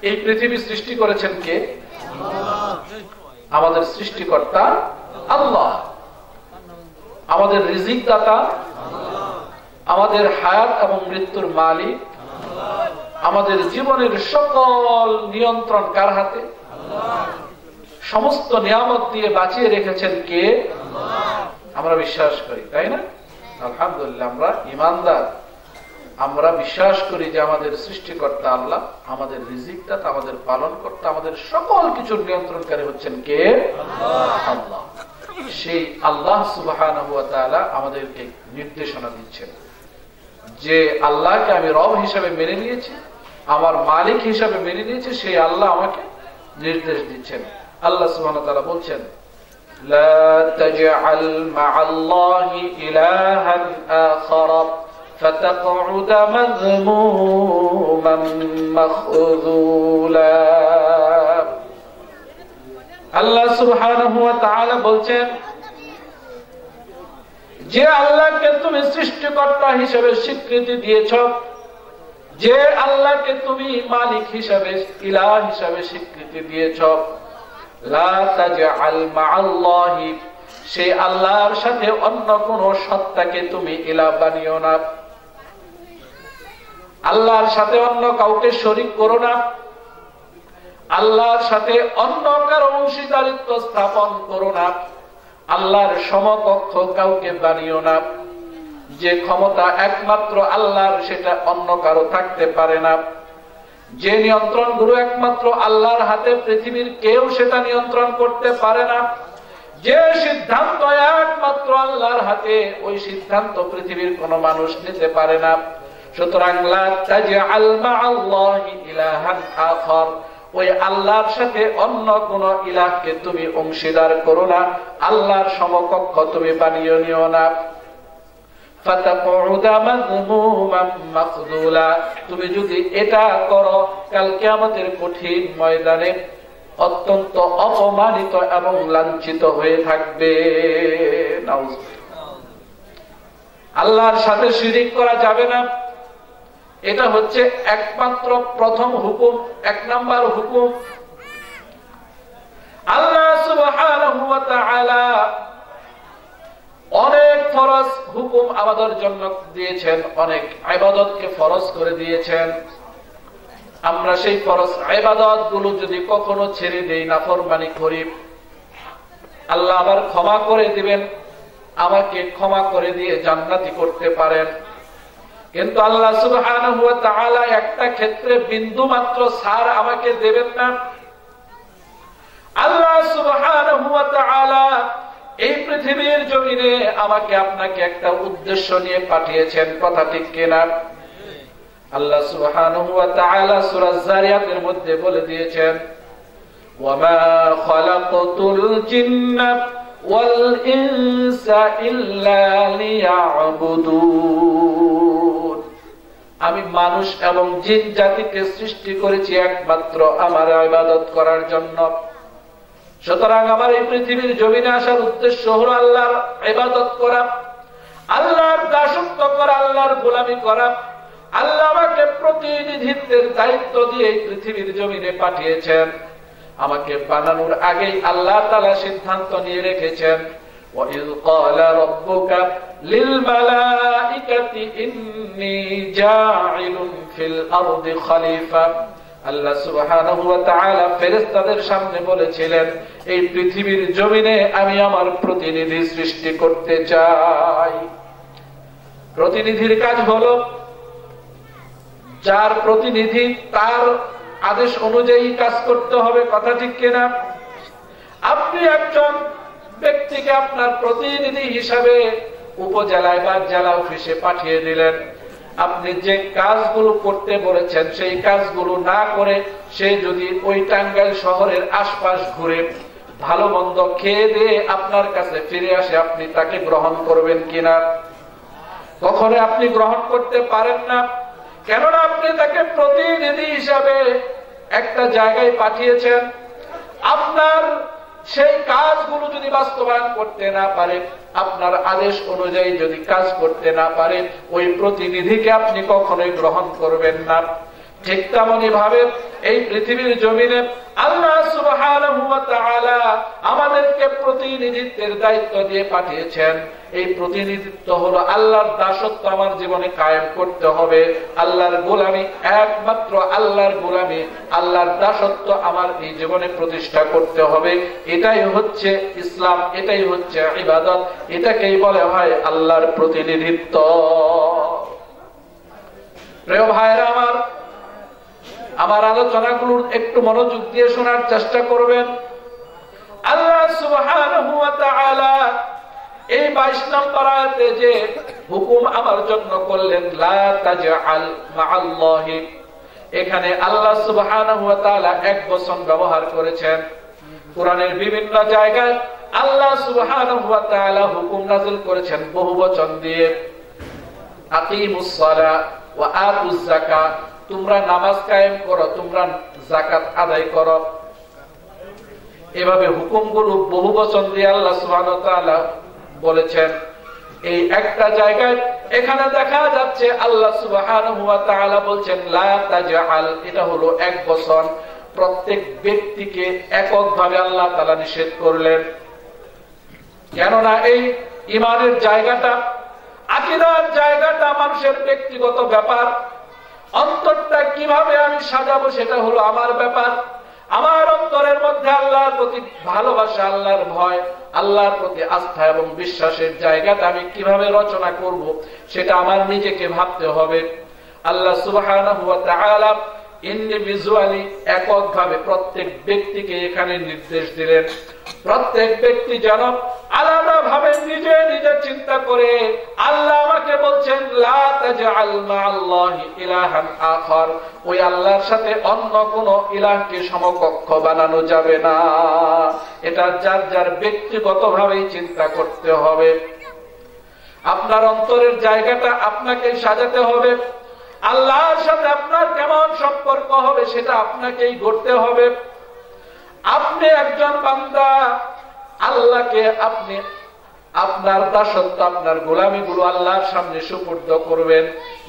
এই পৃথিবী সৃষ্টি করেছেন কে? আমাদের সৃষ্টিকর্তা আল্লাহ। আমাদের রিজিক দাতা, আমাদের হায়াত এবং মৃত্যুর মালিক, আমাদের জীবনের সকল নিয়ন্ত্রণ কার হাতে? সমস্ত নিয়ামত দিয়ে বাঁচিয়ে রেখেছেন কে? আমরা বিশ্বাস করি, তাই না? আলহামদুলিল্লাহ, আমরা ঈমানদার। আমরা বিশ্বাস করি যে আমাদের সৃষ্টিকর্তা আল্লাহ, আমাদের রিজিক দাতা, আমাদের পালন কর্তা, আমাদের সকল কিছুর নিয়ন্ত্রণকারী হচ্ছেন কে? আল্লাহ। সেই আল্লাহ সুবহানাহু ওয়া তাআলা আমাদেরকে নির্দেশনা দিচ্ছেন যে আল্লাহকে আমি রব হিসেবে মেনে নিয়েছি, আমার মালিক হিসেবে মেনে নিয়েছি। সেই আল্লাহ আমাকে নির্দেশ দিচ্ছেন। আল্লাহ সুবহানাহু ওয়া তাআলা বলছেন, লা তাজআল মা'আল্লাহি ইলাহান আখারা ফাতাকউদা মাযমুমান মাখযুলা। আল্লাহ সুবহানাহু ওয়া তাআলা বলছেন, যে আল্লাহকে তুমি সৃষ্টিকর্তা হিসেবে স্বীকৃতি দিয়েছ, যে আল্লাহকে তুমি মালিক হিসেবে, ইলাহ হিসেবে স্বীকৃতি দিয়েছ, লা তাজআল মা'আল্লাহি, সেই আল্লাহর সাথে অন্য কোন সত্তাকে তুমি ইলাহ বানিও না। আল্লাহর সাথে অন্য কাউকে শরীক করো না। আল্লাহর সাথে অন্য কারো অংশীদারিত্ব স্থাপন করো না। আল্লাহর সমকক্ষ কাউকে বানিও না। যে ক্ষমতা একমাত্র আল্লাহর, সেটা অন্য কারো থাকতে পারে না। যে নিয়ন্ত্রণ গুলো একমাত্র আল্লাহর হাতে, পৃথিবীর কেউ সেটা নিয়ন্ত্রণ করতে পারে না। যে সিদ্ধান্ত একমাত্র আল্লাহর হাতে, ওই সিদ্ধান্ত পৃথিবীর কোন মানুষ নিতে পারে না। সুতরাং লা তাজআল মা'আল্লাহি ইলাহান আখার, ওই আল্লাহর সাথে অন্য কোন ইলাহকে তুমি অংশীদার করো না। আল্লাহর সমকক্ষ তুমি বানিয়ে নিও না। ফাতাকউদা মাযমুমান মাখযুলা, তুমি যদি এটা করো, কাল কিয়ামতের কঠিন ময়দানে অত্যন্ত অপমানিত এবং লাঞ্ছিত হয়ে থাকবে। আল্লাহর সাথে শিরিক করা যাবে না। এটা হচ্ছে একমাত্র প্রথম হুকুম, এক নাম্বার হুকুম। আল্লাহ সুবহানাহু ওয়া তাআলা অনেক ফরজ হুকুম আমাদের জন্য দিয়েছেন, অনেক ইবাদতকে ফরজ করে দিয়েছেন। আমরা সেই ফরজ ইবাদত গুলো যদি কখনো ছেড়ে দেই, নাফরমানি করি, আল্লাহ আবার ক্ষমা করে দিবেন, আমাকে ক্ষমা করে দিয়ে জান্নাতি করতে পারেন। কিন্তু আল্লাহ সুবহানাহু ওয়া তাআলা একটা ক্ষেত্রে বিন্দু মাত্র ছাড় আমাকে দেবেন না। আল্লাহ সুবহানাহু ওয়া তাআলা এই পৃথিবীর জমিনে আমাকে আপনাকে একটা উদ্দেশ্য নিয়ে পাঠিয়েছেন, কথা ঠিক কিনা? আল্লাহ সুবহানাহু ওয়া তাআলা সূরা যারিয়াতের মধ্যে বলে দিয়েছেন, ওয়া মা খালাকতুল জিন্না ওয়াল ইনসা ইল্লা লিয়া'বুদুন, আমি মানুষ এবং জিন জাতিকে সৃষ্টি করেছি একমাত্র আমার ইবাদত করার জন্য। সুতরাং আমার এই পৃথিবীর জমিনে আসার উদ্দেশ্য হলো আল্লাহর ইবাদত করা, আল্লাহর দাসত্ব করা, আল্লাহর গোলামি করা। আল্লাহ আমাকে প্রতিনিধিত্বের দায়িত্ব দিয়ে এই পৃথিবীর জমিনে পাঠিয়েছেন। আমাকে বানানোর আগেই আল্লাহ তাআলা সিদ্ধান্ত নিয়ে রেখেছেন, وَإِذْ قَالَ رَبُّكَ لِلْمَلَائِكَةِ إِنِّي جَاعِلٌ فِي الْأَرْضِ خَلِيفَةً, আল্লাহ সুবহানাহু ওয়া তাআলা ফেরেশতাদের সামনে বলেছিলেন, এই পৃথিবীর জমিনে আমি আমার প্রতিনিধি সৃষ্টি করতে চাই। প্রতিনিধির কাজ হলো, যার প্রতিনিধি তার আদেশ অনুযায়ী কাজ করতে হবে, কথা ঠিক কিনা? আপনি একজন ব্যক্তিকে আপনার প্রতিনিধি হিসাবে উপজেলায় বা জেলা অফিসে পাঠিয়ে দিলেন। আপনি যে কাজগুলো করতে বলেছেন সেই কাজগুলো না করে সে যদি ওই টাঙ্গাইল শহরের আশপাশ ঘুরে ভালো মন্দ খেয়ে দিয়ে আপনার কাছে ফিরে আসে, আপনি তাকে গ্রহণ করবেন কিনা? কখনো আপনি গ্রহণ করতে পারেন না। কেননা আপনি তাকে প্রতিনিধি হিসাবে একটা জায়গায় পাঠিয়েছেন। আপনার সেই কাজগুলো যদি বাস্তবায়ন করতে না পারে, আপনার আদেশ অনুযায়ী যদি কাজ করতে না পারে, ওই প্রতিনিধিকে আপনি কখনোই গ্রহণ করবেন না। ঠিক তেমনি ভাবে এই পৃথিবীর জমিনে আল্লাহ সুবহানাহু ওয়া তাআলা আমাদেরকে প্রতিনিধিত্বের দায়িত্ব দিয়ে পাঠিয়েছেন। এই প্রতিনিধিত্ব হলো আল্লাহর দাসত্ব আমার জীবনে কায়েম করতে হবে, আল্লাহর গোলামি, একমাত্র আল্লাহর গোলামি, আল্লাহর দাসত্ব আমার এই জীবনে প্রতিষ্ঠা করতে হবে। এটাই হচ্ছে ইসলাম, এটাই হচ্ছে ইবাদত, এটাকেই বলে হয় আল্লাহর প্রতিনিধিত্ব। প্রিয় ভাইরা আমার আলোচনাগুলোর একটু মনোযোগ দিয়ে শোনার চেষ্টা করবেন। আল্লাহ সুবহানাহু ওয়া তাআলা এই 22 নম্বর আয়াতে যে হুকুম আমার জন্য করলেন, লা তাজআল মাআল্লাহি, এখানে আল্লাহ সুবহানাহু ওয়া তাআলা এক বচন ব্যবহার করেছেন। কোরআনের বিভিন্ন জায়গায় আল্লাহ সুবহানাহু ওয়া তাআলা হুকুম নাযিল করেছেন বহুবচন দিয়ে। আকিমুস সালাহ ওয়া আতুজ যাকাত, তোমরা নামাজ কায়েম করো, তোমরা যাকাত আদায় করো। এভাবে হুকুমগুলো বহুবচন দিয়ে আল্লাহ সুবহানাহু ওয়া তাআলা বলেছেন। এই একটা জায়গায় এখানে দেখা যাচ্ছে আল্লাহ সুবহানাহু ওয়া তাআলা বলছেন লা তাজআল, এটা হলো এক বচন। প্রত্যেক ব্যক্তিকে এককভাবে আল্লাহ তাআলা নিষেধ করলেন। কেননা এই ঈমানের জায়গাটা, আকীদার জায়গাটা মানুষের ব্যক্তিগত ব্যাপার। অন্তরটা কিভাবে আমি সাজাবো সেটা হলো আমার ব্যাপার। আমার অন্তরের মধ্যে আল্লাহর প্রতি ভালোবাসা, আল্লাহর ভয়, আল্লাহর প্রতি আস্থা এবং বিশ্বাসের জায়গাটা আমি কিভাবে রচনা করব সেটা আমার নিজেকে ভাবতে হবে। আল্লাহ সুবহানাহু ওয়া তাআলা ইন্ডিভিজুয়ালি, এককভাবে প্রত্যেক ব্যক্তিকে এখানে নির্দেশ দিলেন। প্রত্যেক ব্যক্তি যেন আলাদা ভাবে নিজে নিজে চিন্তা করে, আল্লাহ আমাকে বলছেন লা তাজআল মাআল্লাহি ইলাহান আখার, ওই আল্লাহর সাথে অন্য কোন ইলাহকে সমকক্ষ বানানো যাবে না। এটা যার যার ব্যক্তিগতভাবেই চিন্তা করতে হবে। আপনার অন্তরের জায়গাটা আপনাকে সাজাতে হবে। আল্লাহর সাথে আপনার কেমন সম্পর্ক হবে সেটা আপনাকেই গড়তে হবে। আপনি একজন বান্দা, আল্লাহকে আপনি আপনার দাসত্ব, আপনার গোলামিগুলো আল্লাহর সামনে সুপুর্দ করবেন।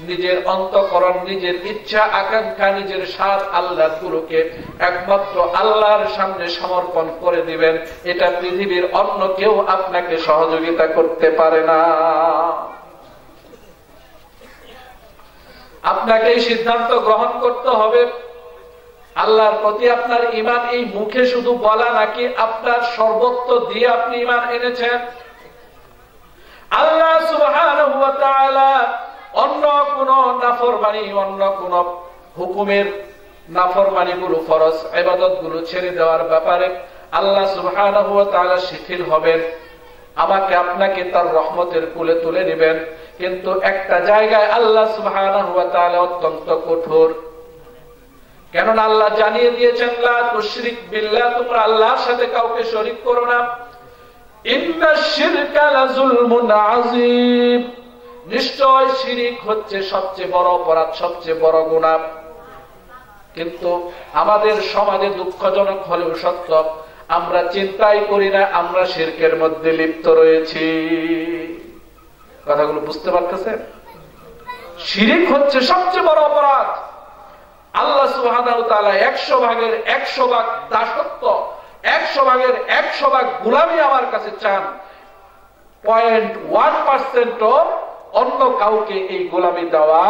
নিজের অন্তঃকরণ, নিজের ইচ্ছা আকাঙ্ক্ষা, নিজের স্বাদ আল্লাহগুলোকে একমাত্র আল্লাহর সামনে সমর্পণ করে দিবেন। এটা পৃথিবীর অন্য কেউ আপনাকে সহযোগিতা করতে পারে না। আপনাকে এই সিদ্ধান্ত গ্রহণ করতে হবে। আল্লাহর প্রতি আপনার ঈমান এই মুখে শুধু বলা, নাকি আপনার সর্বত্র দিয়ে আপনি ঈমান এনেছেন। আল্লাহ সুবহানাহু ওয়া তাআলা অন্য কোন নাফরমানি, অন্য কোন হুকুমের নাফরমানিগুলো, ফরজ ইবাদতগুলো ছেড়ে দেওয়ার ব্যাপারে আল্লাহ সুবহানাহু ওয়া তাআলা শিথিল হবেন। আমাকে আপনাকে তার রহমতের কুলে তুলে নেবেন। কিন্তু একটা জায়গায় আল্লাহ সুবহানাহু ওয়া তাআলা অত্যন্ত কঠোর। কেননা আল্লাহ জানিয়ে দিয়েছেন লা তুশরিক বিল্লাহ, তোমরা আল্লাহর সাথে কাউকে শরীক করো না। ইন্নাশ শিরকা লাযুলমুন আযীম, নিশ্চয় শিরিক হচ্ছে সবচেয়ে বড় অপরাধ, সবচেয়ে বড় গুনাহ। কিন্তু আমাদের সমাজে দুঃখজনক হলেও সত্য, আমরা চিন্তাই করি না আমরা শিরকের মধ্যে লিপ্ত রয়েছি। কথাগুলো বুঝতে পারতেছেন? শিরিক হচ্ছে সবচেয়ে বড় অপরাধ। আল্লাহ সুবহানাহু ওয়া তাআলা 100 ভাগের 100 ভাগ দাসত্ব, 100 ভাগের 100 ভাগ গোলামি আমার কাছে চান। 0.1% অন্য কাউকে এই গোলামি দেওয়া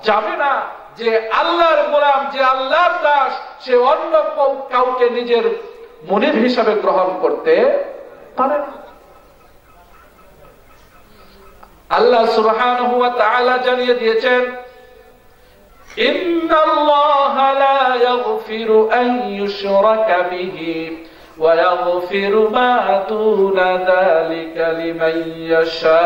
যাবে না। যে আল্লাহর গোলাম, যে আল্লাহর দাস, সে অন্য কাউকে নিজের মুনির হিসাবে গ্রহণ করতে পারে না। আল্লাহ সুবহানাহু ওয়া তাআলা জানিয়ে দিয়েছেন ইন্নাল্লাহা লা ইয়াগফিরু আন ইউশরাকা বিহি ওয়া ইয়াগফিরু মা দুনা যালিকা লিমান ইয়াশা।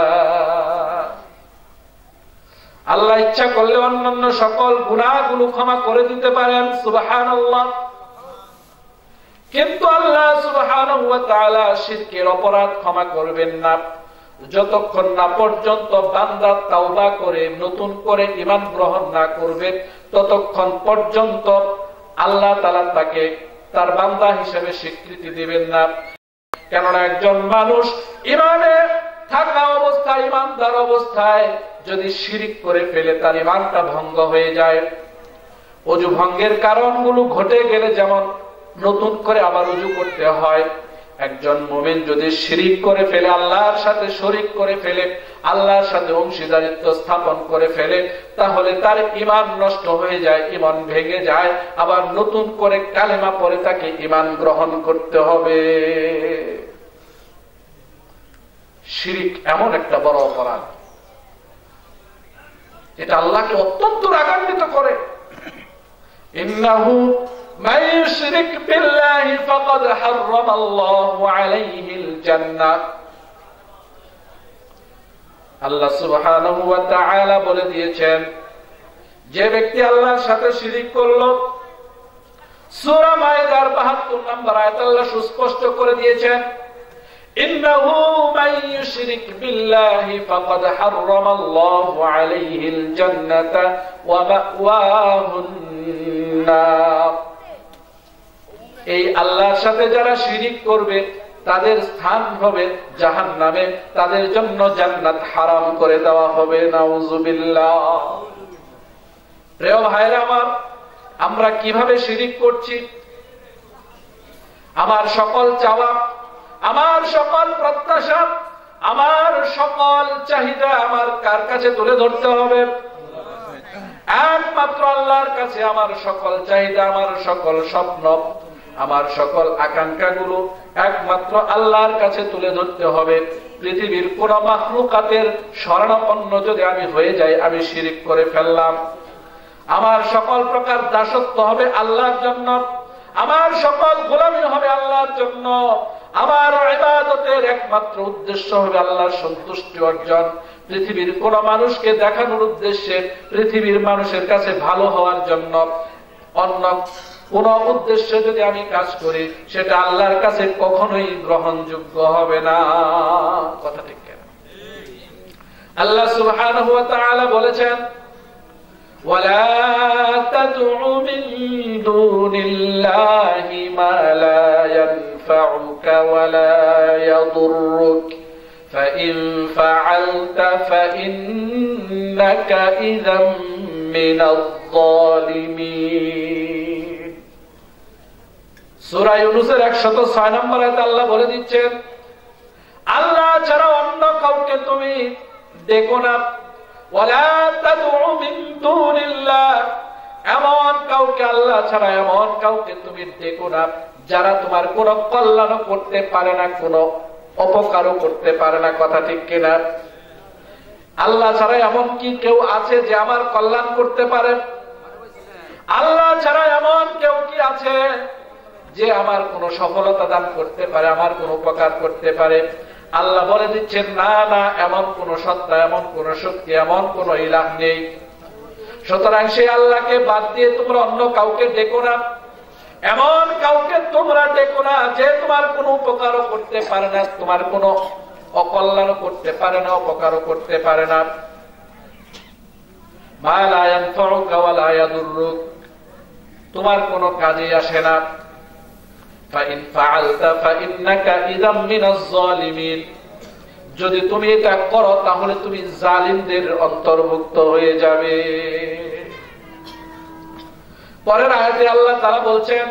আল্লাহ ইচ্ছা করলে অন্যান্য সকল গুনাহগুলো ক্ষমা করে দিতে পারেন, সুবহানাল্লাহ। কিন্তু আল্লাহ সুবহানাহু ওয়া তাআলা শিরকের অপরাধ ক্ষমা করবেন না যতক্ষণ না পর্যন্ত বান্দা তাওবা করে নতুন করে ঈমান গ্রহণ না করবে, ততক্ষণ পর্যন্ত আল্লাহ তাআলা তাকে তার বান্দা হিসেবে স্বীকৃতি দিবেন না। কেননা একজন মানুষ ঈমানে থাকা অবস্থায়, ঈমানদার অবস্থায় যদি শিরিক করে ফেলে, তার ঈমানটা ভঙ্গ হয়ে যায়। অজু ভঙ্গের কারণগুলো ঘটে গেলে যেমন নতুন করে আবার অজু করতে হয়, একজন মুমিন যদি শিরিক করে ফেলে, আল্লাহর সাথে শরীক করে ফেলে, আল্লাহর সাথে অংশীদারিত্ব স্থাপন করে ফেলে, তাহলে তার ঈমান নষ্ট হয়ে যায়, ঈমান ভেঙে যায়, আবার নতুন করে কালেমা পড়ে তাকে ঈমান গ্রহণ করতে হবে। শিরিক এমন একটা বড় অপরাধ, এটা আল্লাহকে অত্যন্ত রাগান্বিত করে। ইন্নাহু মান ইউশরিক বিল্লাহি ফাকাদ হারামাল্লাহু আলাইহিল জান্নাহ। আল্লাহ সুবহানাহু ওয়া তাআলা বলে দিয়েছেন, যে ব্যক্তি আল্লাহর সাথে শিরিক করলো, সূরা মাইদার ৭২ নম্বর আয়াত আল্লাহ সুস্পষ্ট করে দিয়েছেন, ইন্নাহু মান ইউশরিক বিল্লাহি ফাকাদ হারামাল্লাহু আলাইহিল জান্নাতা ওয়া মাওয়াহুন নার। এই আল্লাহর সাথে যারা শিরিক করবে তাদের স্থান হবে জাহান্নামে, তাদের জন্য জান্নাত হারাম করে দেওয়া হবে। নাউযুবিল্লাহ। প্রিয় ভাইরা আমার, আমরা কিভাবে শিরিক করছি? আমার সকল চাওয়া, আমার সকল প্রত্যাশা, আমার সকল চাহিদা আমার কার কাছে তুলে ধরতে হবে? একমাত্র আল্লাহর কাছে। আমার সকল চাহিদা, আমার সকল স্বপ্ন, আমার সকল আকাঙ্ক্ষাগুলো একমাত্র আল্লাহর কাছে তুলে ধরতে হবে। পৃথিবীর কোন মাখলুকাতের শরণাপন্ন যদি আমি হয়ে যাই, আমি শিরিক করে ফেললাম। আমার সকল প্রকার দাসত্ব হবে আল্লাহর জন্য, আমার সকল গোলামি হবে আল্লাহর জন্য, আমার ইবাদতের একমাত্র উদ্দেশ্য হবে আল্লাহর সন্তুষ্টি অর্জন। পৃথিবীর কোন মানুষকে দেখানোর উদ্দেশ্যে, পৃথিবীর মানুষের কাছে ভালো হওয়ার জন্য অন্য কোন উদ্দেশ্যে যদি আমি কাজ করি, সেটা আল্লাহর কাছে কখনোই গ্রহণযোগ্য হবে না। কথা ঠিক কিনা? আল্লাহ সুবহানাহু ওয়া তাআলা বলেছেন, ওয়ালা তাদউ মিন দুনিল্লাহি মা লা ইয়ানফাউকা ওয়ালা ইয়াদুররুক ফাইন ফাআলতা ফাইন্নাকা ইযাম মিনাল যালিমিন। সূরা ইউনূসের ১০৬ নম্বর আয়াতে আল্লাহ বলে দিচ্ছেন, আল্লাহ ছাড়া অন্য কাউকে তুমি দেখো না। ওয়ালা তাদউ মিন দুনিল্লাহ, এমন কাউকে, আল্লাহ ছাড়া এমন কাউকে তুমি দেখো না যারা তোমার কোন কল্যাণ করতে পারে না, কোন অপকারও করতে পারে না। কথা ঠিক কিনা? আল্লাহ ছাড়া এমন কি কেউ আছে যে আমার কল্যাণ করতে পারে? আল্লাহ ছাড়া এমন কেউ কি আছে যে আমার কোন সফলতা দান করতে পারে, আমার কোন উপকার করতে পারে? আল্লাহ বলে দিচ্ছেন, না না, এমন কোন সত্তা, এমন কোন শক্তি, এমন কোন ইলাহ নেই। সুতরাং সেই আল্লাহকে বাদ দিয়ে তোমরা অন্য কাউকে ডেকো না, এমন কাউকে তোমরা ডেকো না যে তোমার কোনো উপকারও করতে পারে না, তোমার কোনো অকল্যাণও করতে পারে না, অপকারও করতে পারে না। মা লা ইয়ানফাউকা ওয়া লা ইয়াদুররুক, তোমার কোনো কাজে আসে না। ফাইন ফাআলতা ফাইন্নাকা ইযাম মিনাজ যালিমিন, যদি তুমি এটা করো তাহলে তুমি জালিমদের অন্তর্ভুক্ত হয়ে যাবে। পরের আয়াতে আল্লাহ তাআলা বলছেন,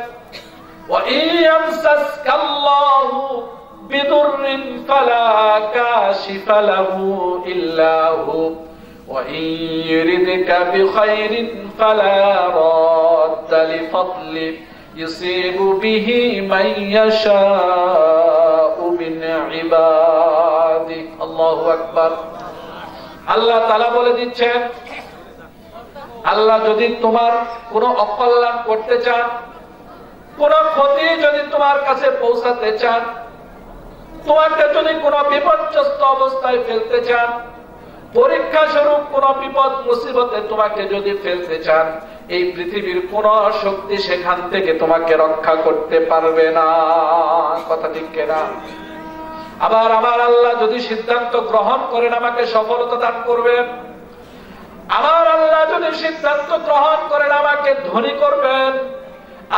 ওয়া ইয়ামসাসকাল্লাহু বিদুররিন ফালা কাশিফা লাহু ইল্লা হু ওয়া ইয়ুরিদকা বিখাইরিন ফালা রাদ্দা লিফাদলি ইউসিবু বিহি মান ইয়াশাউ মিন ইবাদিহি। আল্লাহু আকবার। আল্লাহ তাআলা বলে দিচ্ছেন, আল্লাহ যদি তোমার কোনো অকল্যাণ করতে চান, কোন ক্ষতি যদি তোমার কাছে পৌঁছাতে চান, তোমাকে যদি কোনো বিপর্যস্ত অবস্থায় ফেলতে চান, পরীক্ষা স্বরূপ কোন বিপদ মুসিবতে তোমাকে যদি ফেলতে চান, এই পৃথিবীর কোন শক্তি সেখান থেকে তোমাকে রক্ষা করতে পারবে না। কথা ঠিক কিনা? আবার আমার আল্লাহ যদি সিদ্ধান্ত গ্রহণ করেন আমাকে সফলতা দান করবেন, আমার আল্লাহ যদি সিদ্ধান্ত গ্রহণ করেন আমাকে ধনী করবেন,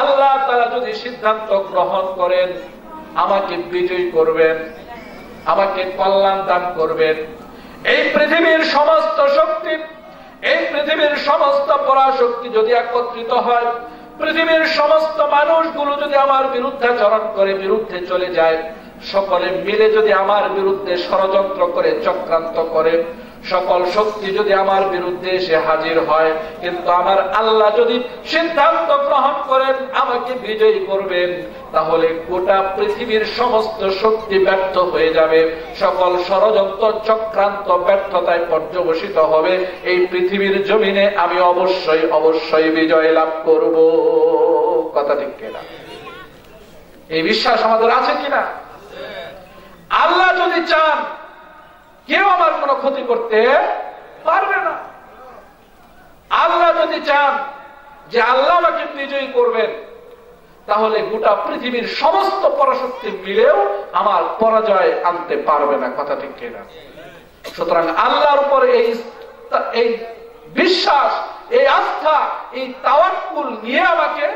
আল্লাহ তাআলা যদি সিদ্ধান্ত গ্রহণ করেন আমাকে বিজয়ী করবেন, আমাকে কল্যাণ দান করবেন, এই পৃথিবীর সমস্ত শক্তি, এই পৃথিবীর সমস্ত পরাশক্তি যদি একত্রিত হয়, পৃথিবীর সমস্ত মানুষগুলো যদি আমার বিরুদ্ধাচরণ করে বিরুদ্ধে চলে যায়, সকলে মিলে যদি আমার বিরুদ্ধে ষড়যন্ত্র করে চক্রান্ত করে, সকল শক্তি যদি আমার বিরুদ্ধে এসে হাজির হয়, কিন্তু আমার আল্লাহ যদি সিদ্ধান্ত গ্রহণ করেন আমাকে বিজয়ী করবেন, তাহলে গোটা পৃথিবীর সমস্ত শক্তি ব্যর্থ হয়ে যাবে, সকল ষড়যন্ত্র চক্রান্ত ব্যর্থতায় পর্যবসিত হবে। এই পৃথিবীর জমিনে আমি অবশ্যই অবশ্যই বিজয় লাভ করব। কথা ঠিক কিনা? এই বিশ্বাস আমাদের আছে কিনা? আল্লাহ যদি চান কেউ আমার কোনো ক্ষতি করতে পারবে না। আল্লাহ যদি চান যে আল্লাহ আমাকে বিজয়ী করবেন, তাহলে গোটা পৃথিবীর সমস্ত পরাশক্তি মিলেও আমার পরাজয় আনতে পারবে না। কথা ঠিক কিনা? সুতরাং আল্লাহর উপরে এই বিশ্বাস, এই আস্থা, এই তাওয়াক্কুল নিয়ে আমাকে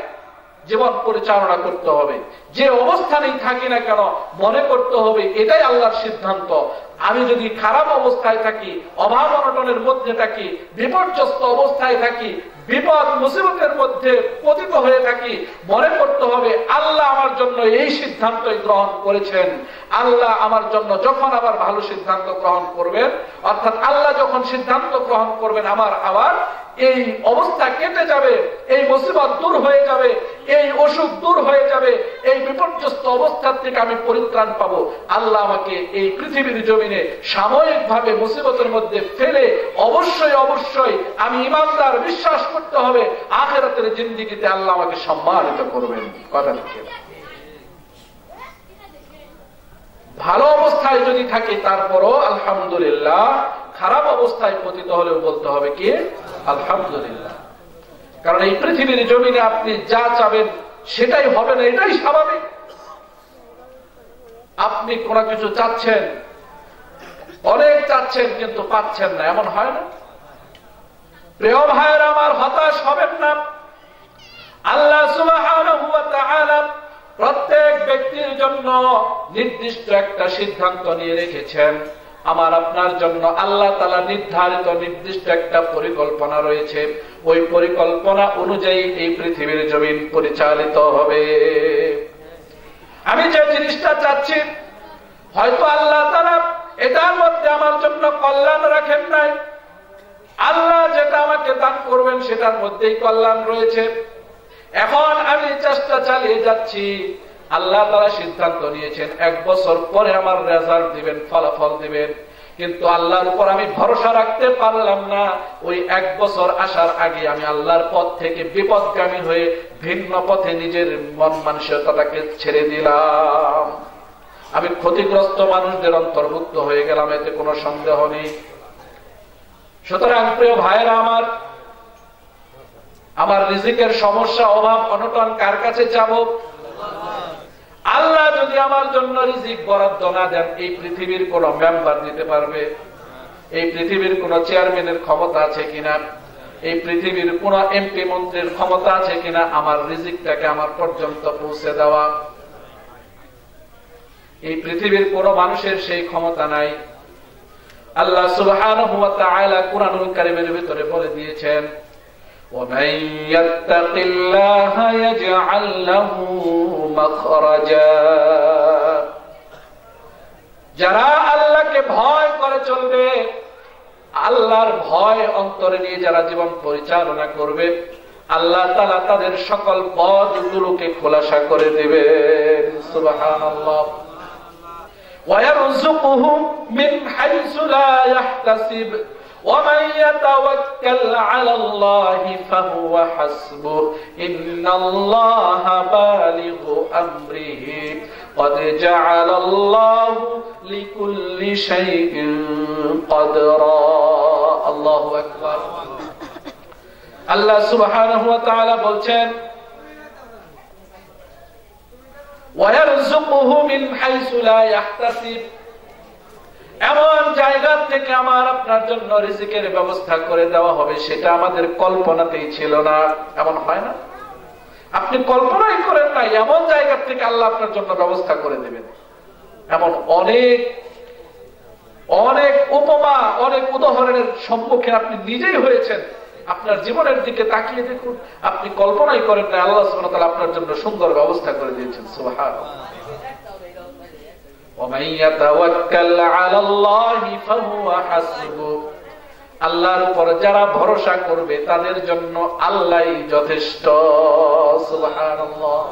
জীবন পরিচালনা করতে হবে। যে অবস্থানেই থাকি না কেন মনে করতে হবে এটাই আল্লাহর সিদ্ধান্ত। আমি যদি খারাপ অবস্থায় থাকি, অভাব অনটনের মধ্যে থাকি, বিপর্যস্ত অবস্থায় থাকি, বিপদ মুসিবতের মধ্যে পতিত হয়ে থাকি, মনে করতে হবে আল্লাহ আমার জন্য এই সিদ্ধান্তই গ্রহণ করেছেন। আল্লাহ আমার জন্য যখন আবার ভালো সিদ্ধান্ত গ্রহণ করবেন, অর্থাৎ আল্লাহ যখন সিদ্ধান্ত গ্রহণ করবেন আমার আবার এই অবস্থা কেটে যাবে, এই মুসিবত দূর হয়ে যাবে, এই অসুখ দূর হয়ে যাবে, এই বিপর্যস্ত অবস্থার থেকে আমি পরিত্রাণ পাবো। আল্লাহ আমাকে এই পৃথিবীর জমিনে সাময়িকভাবে মুসিবতের মধ্যে ফেলে অবশ্যই অবশ্যই আমি ইমানদার, বিশ্বাস করতে হবে আখিরাতের জিন্দেগিতে আল্লাহ আমাকে সম্মানিত করবেন। কথা ঠিক। ভালো অবস্থায় যদি থাকে তারপরও আলহামদুলিল্লাহ, খারাপ অবস্থায় পতিত হলেও বলতে হবে কি আলহামদুলিল্লাহ। কারণ এই পৃথিবীর জমিনে আপনি যা চাবেন সেটাই হবে না, এটাই স্বাভাবিক। আপনি কোনো কিছু চাচ্ছেন, অনেক চাচ্ছেন কিন্তু পাচ্ছেন না, এমন হয় না? প্রিয় ভাইয়েরা আমার, হতাশ হবেন না। আল্লাহ সুবহানাহু ওয়া তাআলা প্রত্যেক ব্যক্তির জন্য নির্দিষ্ট একটা সিদ্ধান্ত নিয়ে রেখেছেন। আমার আপনার জন্য আল্লাহ তাআলা নির্ধারিত নির্দিষ্ট একটা পরিকল্পনা রয়েছে। ওই পরিকল্পনা অনুযায়ী এই পৃথিবীর জমিন পরিচালিত হবে। আমি যে জিনিসটা চাচ্ছি, হয়তো আল্লাহ তাআলা এটার মধ্যে আমার জন্য কল্যাণ রাখেন নাই। আল্লাহ যেটা আমাকে দান করবেন সেটার মধ্যেই কল্যাণ রয়েছে। এখন আমি চেষ্টা চালিয়ে যাচ্ছি, আল্লাহ তাআলা সিদ্ধান্ত নিয়েছেন 1 বছর পরে আমার রেজাল্ট দিবেন, ফলাফল দিবেন, কিন্তু আল্লাহর উপর আমি ভরসা রাখতে পারলাম না। ওই 1 বছর আসার আগে আমি আল্লাহর পথ থেকে বিপদগামী হয়ে ভিন্ন পথে নিজের মন মানসিকতাকে ছেড়ে দিলাম। আমি ক্ষতিগ্রস্ত মানুষদের অন্তর্ভুক্ত হয়ে গেলাম, এতে কোনো সন্দেহ নেই। সুতরাং প্রিয় ভাইয়েরা আমার রিজিকের সমস্যা, অভাব অনটন কার কাছে চাবো? আল্লাহ যদি আমার জন্য রিজিক বরাদ্দ না দেন, এই পৃথিবীর কোন মেম্বার দিতে পারবে? এই পৃথিবীর কোন চেয়ারম্যানের ক্ষমতা আছে কিনা? এই পৃথিবীর কোন এমপি মন্ত্রীর ক্ষমতা আছে কিনা আমার রিজিকটাকে আমার পর্যন্ত পৌঁছে দেওয়া? এই পৃথিবীর কোন মানুষের সেই ক্ষমতা নাই। আল্লাহ সুবহানাহু ওয়া তাআলা কুরআনুল কারীমের ভিতরে বলে দিয়েছেন, وَمَن يَتَّقِ اللَّهَ يَجْعَل لَّهُ مَخْرَجًا। যারা আল্লাহকে ভয় করে চলবে, আল্লাহর ভয় অন্তরে নিয়ে যারা জীবন পরিচালনা করবে, আল্লাহ তাআলা তাদের সকল পথগুলোকে খোলাসা করে দেবেন। সুবহানাল্লাহ। وَيَرْزُقْهُ مِنْ حَيْثُ لَا يَحْتَسِبُ وَمَن يَتَوَكَّلْ عَلَى اللَّهِ فَهُوَ حَسْبُهُ إِنَّ اللَّهَ بَالِغُ أَمْرِهِ قَدْ جَعَلَ اللَّهُ لِكُلِّ شَيْءٍ قَدْرًا। আল্লাহু আকবার। আল্লাহ সুবহানাহু ওয়া তাআলা বলছেন, وَيَرْزُقُهُ مِنْ حَيْثُ لَا يَحْتَسِبُ। এমন জায়গা থেকে আমার আপনার জন্য রিজিকের ব্যবস্থা করে দেওয়া হবে, সেটা আমাদের কল্পনাতেই ছিল না। এমন হয় না? আপনি কল্পনাই করেন না এমন জায়গা থেকে আল্লাহ আপনার জন্য ব্যবস্থা করে দেবেন। এমন অনেক অনেক উপমা, অনেক উদাহরণের সম্মুখে আপনি নিজেই হয়েছেন। আপনার জীবনের দিকে তাকিয়ে দেখুন, আপনি কল্পনাই করেন না আল্লাহ সুবহানাহু ওয়া তাআলা আপনার জন্য সুন্দর ব্যবস্থা করে দিয়েছেন। সুবহানাল্লাহ। وَمَن يَتَوَكَّلْ عَلَى اللَّهِ فَهُوَ حَسْبُهُ, আল্লাহর উপর যারা ভরসা করবে তাদের জন্য আল্লাহই যথেষ্ট। সুবহানাল্লাহ।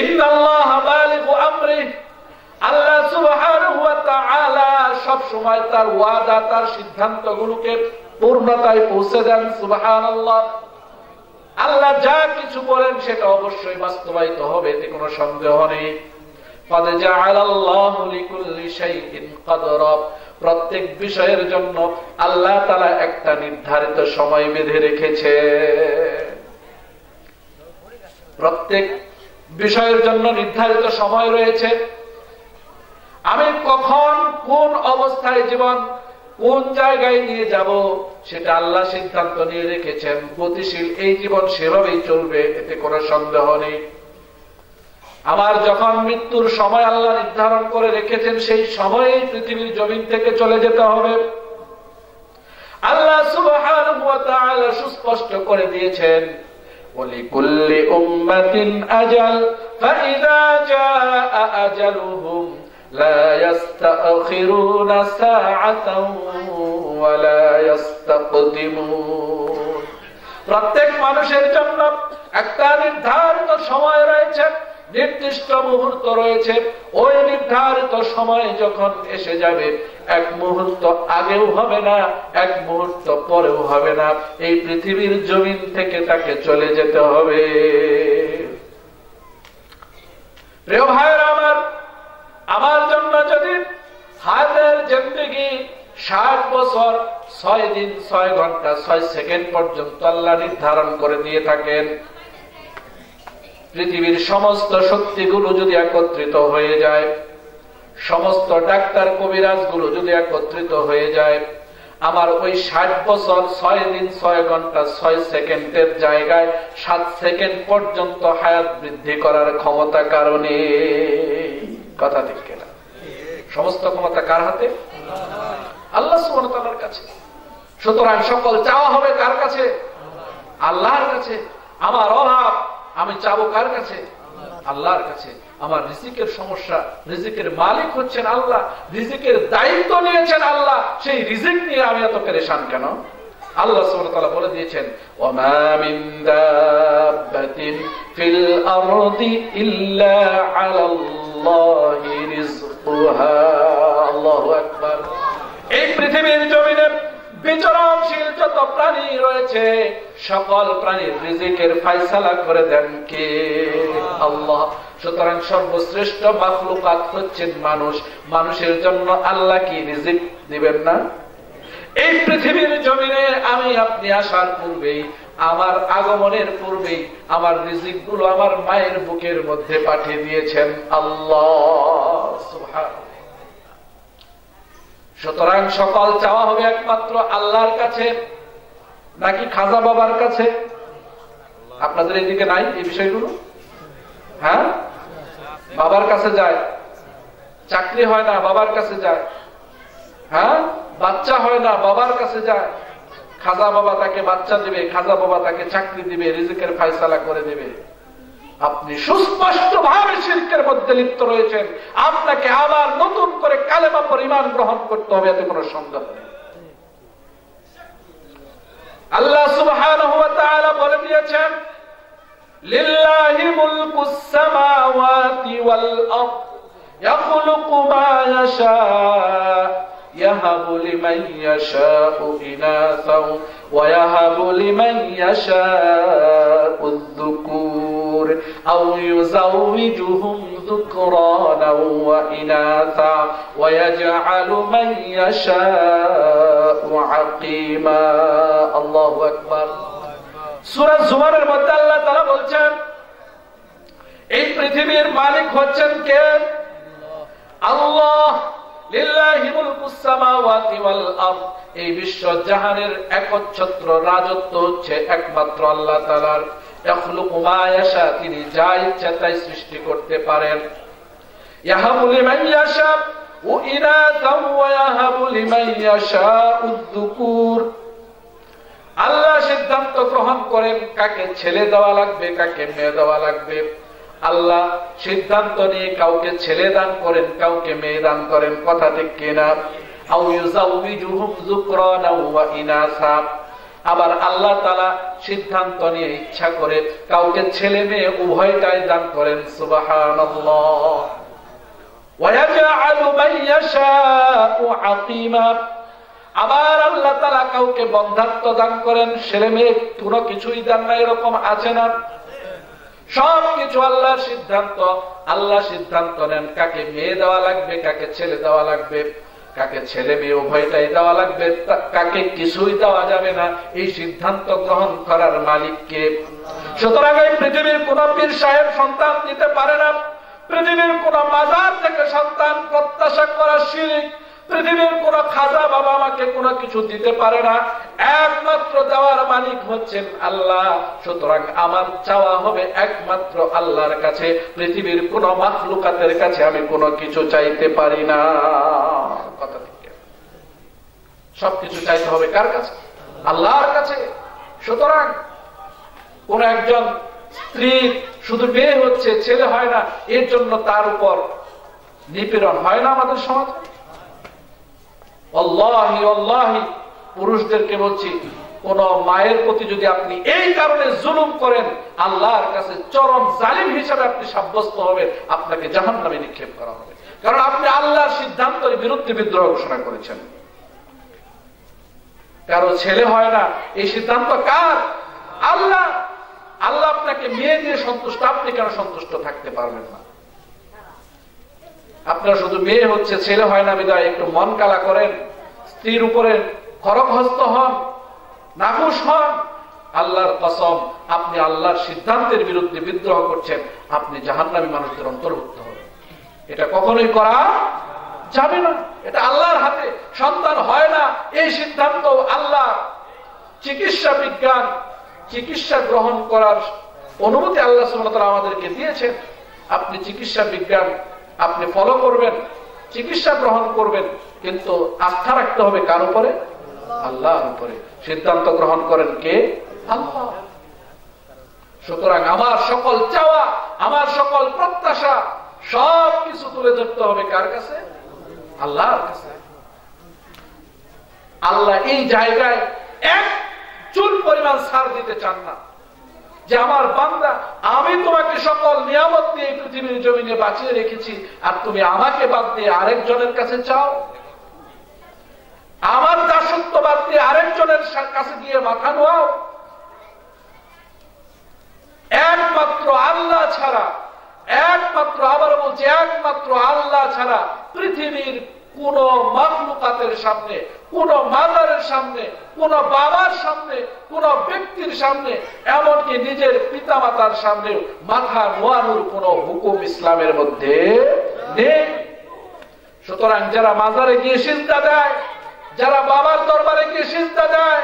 ইন্নাল্লাহা বালিগু আমরিহি, আল্লাহ সুবহানাহু ওয়া তাআলা সব সময় তার ওয়াদা, তার সিদ্ধান্তগুলোকে পূর্ণতায় পৌঁছে দেন। সুবহানাল্লাহ। আল্লাহ যা কিছু বলেন সেটা অবশ্যই বাস্তবায়িত হবে, এতে কোনো সন্দেহ নেই। قد جعل الله لكل شيء قدرا, প্রত্যেক বিষয়ের জন্য আল্লাহ তাআলা একটা নির্ধারিত সময় বেঁধে রেখেছে। প্রত্যেক বিষয়ের জন্য নির্ধারিত সময় রয়েছে। আমি কখন কোন অবস্থায় জীবন কোন জায়গায় নিয়ে যাব সেটা আল্লাহ সিদ্ধান্ত নিয়ে রেখেছেন। গতিশীল এই জীবন সেভাবেই চলবে, এতে কোনো সন্দেহ নেই। আমার যখন মৃত্যুর সময় আল্লাহ নির্ধারণ করে রেখেছেন, সেই সময়েই পৃথিবীর জমিন থেকে চলে যেতে হবে। আল্লাহ সুবহানাহু ওয়া তাআলা সুস্পষ্ট করে দিয়েছেন, ওয়ালিকুল্লি উম্মাতিন আজাল ফাইযা জাআ আজালুহুম লা ইস্তাখিরুনা সাআতান ওয়া লা ইস্তাকদিমুন। প্রত্যেক মানুষের জন্য একটা নির্ধারিত সময় রয়েছে, নির্দিষ্ট মুহূর্ত রয়েছে। ওই নির্ধারিত সময় যখন এসে যাবে, এক মুহূর্ত আগেও হবে না, এক মুহূর্ত পরেও হবে না, এই পৃথিবীর জমিন থেকে তাকে চলে যেতে হবে। প্রিয় ভাইরা আমার, আমার জন্য যদি হায়াতের জিন্দেগি 60 বছর 6 দিন 6 ঘন্টা 6 সেকেন্ড পর্যন্ত আল্লাহ নির্ধারণ করে দিয়ে থাকেন, পৃথিবীর সমস্ত শক্তিগুলো যদি একত্রিত হয়ে যায়, সমস্ত ডাক্তার কবিরাজ গুলো যদি একত্রিত হয়ে যায়, আমার ওই 60 বছর 6 দিন 6 ঘন্টা 6 সেকেন্ডের জায়গায় 7 সেকেন্ড পর্যন্ত হায়াত বৃদ্ধি করার ক্ষমতা কারণে। কথা ঠিক কিনা? সমস্ত ক্ষমতা কার হাতে? আল্লাহ সুবহানাহু ওয়া তাআলার কাছে। সুতরাং সকল চাওয়া হবে কার কাছে? আল্লাহর কাছে। আমার অভাব আমি চাবো কার কাছে? আল্লাহর কাছে। আমার রিজিকের সমস্যা, রিজিকের মালিক হচ্ছেন আল্লাহ, রিজিকের দায়িত্ব নিয়েছেন আল্লাহ, সেই রিজিক নিয়ে আমি এত পেরেশান কেন? আল্লাহ সুবহানাহু ওয়া তাআলা বলে দিয়েছেন, ওয়ামা মিন দাব্বাতিন ফিল আরদি ইল্লা আলাল্লাহি রিজকুহা। আল্লাহু আকবার। এই পৃথিবীর জমিনে বিচরণশীল যত প্রাণী রয়েছে, সকল প্রাণীর রিজিকের ফয়সালা করে দেন কে? আল্লাহ। সুতরাং সর্বশ্রেষ্ঠ মাখলুকাত হচ্ছেন মানুষ। মানুষের জন্য আল্লাহ কি রিজিক দিবেন না? এই পৃথিবীর জমিনে আমি আপনি আসার পূর্বেই, আমার আগমনের পূর্বেই আমার রিজিক গুলো আমার মায়ের বুকের মধ্যে পাঠিয়ে দিয়েছেন আল্লাহ। সুবহানাল্লাহ। সুতরাং সকল চাওয়া হবে একমাত্র আল্লাহর কাছে, নাকি খাজা বাবার কাছে? আপনাদের এইদিকে নাই এই বিষয়গুলো? হ্যাঁ, বাবার কাছে যায়, চাকরি হয় না বাবার কাছে যায়, হ্যাঁ, বাচ্চা হয় না বাবার কাছে যায়, খাজা বাবা তাকে বাচ্চা দিবে, খাজা বাবা তাকে চাকরি দিবে, রিজিকের ফয়সালা করে দিবে। আপনি সুস্পষ্ট ভাবে শিরকের মধ্যে লিপ্ত রয়েছেন, আপনাকে আবার নতুন করে কালেমা পড়ে ঈমান গ্রহণ করতে হবে, এতে কোনো সন্দেহ নেই। আল্লাহ সুবহানাহু ওয়া তাআলা বলে দিয়েছেন, লিল্লাহি মুলকুস সামাওয়াতি ওয়াল আরদ ইয়াখলুকু মা ইয়াশা ইয়াহাবু লিমান ইয়াশাউ ইনাসাও ওয়া ইয়াহাবু লিমান ইয়াশাউ যুকুর আও ইউযাওয়িজুহুম যুকরানাও ওয়া ইনাসা ওয়া ইয়াজআলু মান ইয়াশাউ আকিমা। আল্লাহু আকবার। সূরা জুমারের মধ্যে আল্লাহ তাআলা বলছেন, এই পৃথিবীর মালিক হচ্ছেন কে? আল্লাহ। লিল্লাহি মুলকুস সামাওয়াতি ওয়াল আরদ, এই বিশ্ব জাহানের একচ্ছত্র রাজত্ব হচ্ছে একমাত্র আল্লাহ তাআলার। ইয়াখলুকু মা ইয়াশা, তিনি যা ইচ্ছা তাই সৃষ্টি করতে পারেন। ইয়াহাবু লিমান ইয়াশা وإناثا ويهب لمن يشاء الذكور আল্লাহ সিদ্ধান্ত গ্রহণ করেন কাকে ছেলে দেওয়া লাগবে কাকে মেয়ে দেওয়া লাগবে। আল্লাহ সিদ্ধান্ত নিয়ে কাউকে ছেলে দান করেন কাউকে মেয়ে দান করেন, কথা ঠিক কিনা? আও ইউযাউযুহুম যুকরানা ওয়া ইনাসা, আবার আল্লাহ তাআলা সিদ্ধান্ত নিয়ে ইচ্ছা করে কাউকে ছেলে মেয়ে উভয়টাই দান করেন। সুবহানাল্লাহ। ওয়া ইয়াজআলু মান ইয়াশাউ আকীমা, আবার আল্লাহ তাআলা কাউকে বন্ধাত্ব দান করেন, ছেলে মেয়ে কোনো কিছুই দান না, এরকম আছে না? সবকিছু আল্লাহর সিদ্ধান্ত। আল্লাহ সিদ্ধান্ত নেন কাকে মেয়ে দেওয়া লাগবে কাকে ছেলে দেওয়া লাগবে, কাকে ছেলে মেয়ে উভয়টাই দেওয়া লাগবে, কাকে কিছুই দেওয়া যাবে না, এই সিদ্ধান্ত গ্রহণ করার মালিক কে? সুতরাং এই পৃথিবীর কোন পীর সাহেব সন্তান দিতে পারে না, পৃথিবীর কোন মাজার থেকে সন্তান প্রত্যাশা করা শিরক, পৃথিবীর কোন খাজা বাবা আমাকে কোনো কিছু দিতে পারে না, একমাত্র দেওয়ার মালিক হচ্ছেন আল্লাহ। সুতরাং আমার চাওয়া হবে একমাত্র আল্লাহর কাছে, পৃথিবীর কোন মাখলুকাতের কাছে আমি কোনো কিছু চাইতে পারি না। কথা ঠিক, সবকিছু চাইতে হবে কার কাছে? আল্লাহর কাছে। সুতরাং কোন একজন স্ত্রী শুধু মেয়ে হচ্ছে ছেলে হয় না, এর জন্য তার উপর নিপীড়ন হয় না আমাদের সমাজে? আল্লাহি আল্লাহি পুরুষদেরকে বলছি, কোন মায়ের প্রতি যদি আপনি এই কারণে জুলুম করেন, আল্লাহর কাছে চরম জালিম হিসেবে আপনি সাব্যস্ত হবেন, আপনাকে জাহান্নামে নিক্ষেপ করা হবে, কারণ আপনি আল্লাহর সিদ্ধান্তের বিরুদ্ধে বিদ্রোহ ঘোষণা করেছেন। কারো ছেলে হয় না, এই সিদ্ধান্ত কার? আল্লাহ। আল্লাহ আপনাকে মেয়ে দিয়ে সন্তুষ্ট, আপনি কেন সন্তুষ্ট থাকতে পারবেন না? আপনার শুধু মেয়ে হচ্ছে ছেলে হয় না বিদায় একটু মন কালা করেন, স্ত্রীর উপরে খরগহস্ত হন, নাখুশ হন, আল্লাহর কসম আপনি আল্লাহর সিদ্ধান্তের বিরুদ্ধে বিদ্রোহ করছেন, আপনি জাহান্নামী মানুষদের অন্তর্ভুক্ত হবেন। এটা কখনোই করা যাবে না, এটা আল্লাহর হাতে। সন্তান হয় না এই সিদ্ধান্ত আল্লাহ। চিকিৎসা বিজ্ঞান, চিকিৎসা গ্রহণ করার অনুমতি আল্লাহ সুবহানাহু ওয়া তাআলা আমাদেরকে দিয়েছেন। আপনি চিকিৎসা বিজ্ঞান আপনি ফলো করবেন, চিকিৎসা গ্রহণ করবেন, কিন্তু আস্থা রাখতে হবে কার উপরে? আল্লাহর উপরে। সিদ্ধান্ত গ্রহণ করেন কে? আল্লাহ। সুতরাং আমার সকল চাওয়া, আমার সকল প্রত্যাশা সবকিছু তুলে ধরতে হবে কার কাছে? আল্লাহর কাছে। আল্লাহ এই জায়গায় এক চুল পরিমাণ ছাড় দিতে চান না, যে আমার বান্দা আমি তোমাকে সকল নিয়ামত দিয়ে পৃথিবীর জমিনে বাঁচিয়ে রেখেছি, আর তুমি আমাকে বাদ দিয়ে আরেকজনের কাছে চাও, আমার দাসত্ব বাদ দিয়ে আরেকজনের কাছে গিয়ে মাথা নোয়াও। একমাত্র আল্লাহ ছাড়া, একমাত্র, আবার বলছি একমাত্র আল্লাহ ছাড়া পৃথিবীর কোন মাখলুকাতের সামনে, কোন মাজারের সামনে, কোন বাবার সামনে, কোন ব্যক্তির সামনে, এমনকি নিজের পিতা মাতার সামনে মাথা নোয়ানোর কোন হুকুম ইসলামের মধ্যে নেই। সুতরাং যারা মাজারে গিয়ে সিজদা দেয়, যারা বাবার দরবারে গিয়ে সিজদা দেয়,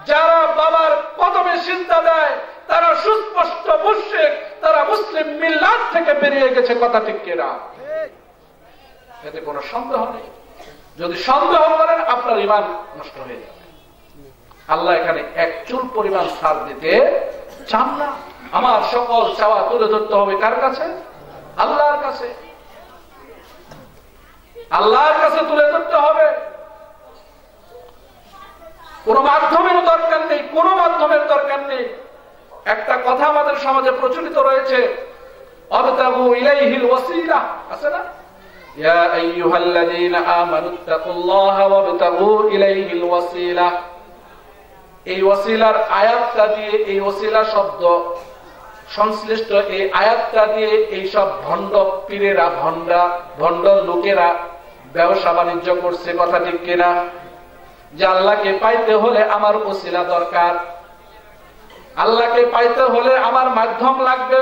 যারা বাবার কদমে সিজদা দেয়, তারা সুস্পষ্ট মুশরিক, তারা মুসলিম মিল্লাত থেকে বেরিয়ে গেছে। কথা ঠিক কিনা? এতে কোনো সন্দেহ নেই। যদি সন্দেহ করেন আপনার ঈমান নষ্ট হয়ে যাবে। আল্লাহ এখানে এক চুল পরিমাণ ছাড় দিতে চান না। আমার সকল চাওয়া তুলে ধরতে হবে কার কাছে? আল্লাহর কাছে। আল্লাহর কাছে তুলে ধরতে হবে। কোন মাধ্যমের দরকার নেই, কোন মাধ্যমের দরকার নেই। একটা কথা আমাদের সমাজে প্রচলিত রয়েছে, আবতাগু ইলাইহিল ওয়াসিলা, আছে না? ইয়া আইয়ুহাল্লাযীনা আমানুত্তাকুল্লাহা ওয়াবতাগু ইলাইহিল ওয়াসিলা। এই ওয়াসিলার আয়াতটা দিয়ে, এই ওয়াসিলা শব্দ সংশ্লিষ্ট এই আয়াতটা দিয়ে এই সব ভণ্ড পীরেরা, ভণ্ড লোকেরা ব্যবসা বাণিজ্য করছে। কথা ঠিক কিনা? যে আল্লাহকে পাইতে হলে আমার ওসিলা দরকার, আল্লাহকে পাইতে হলে আমার মাধ্যম লাগবে।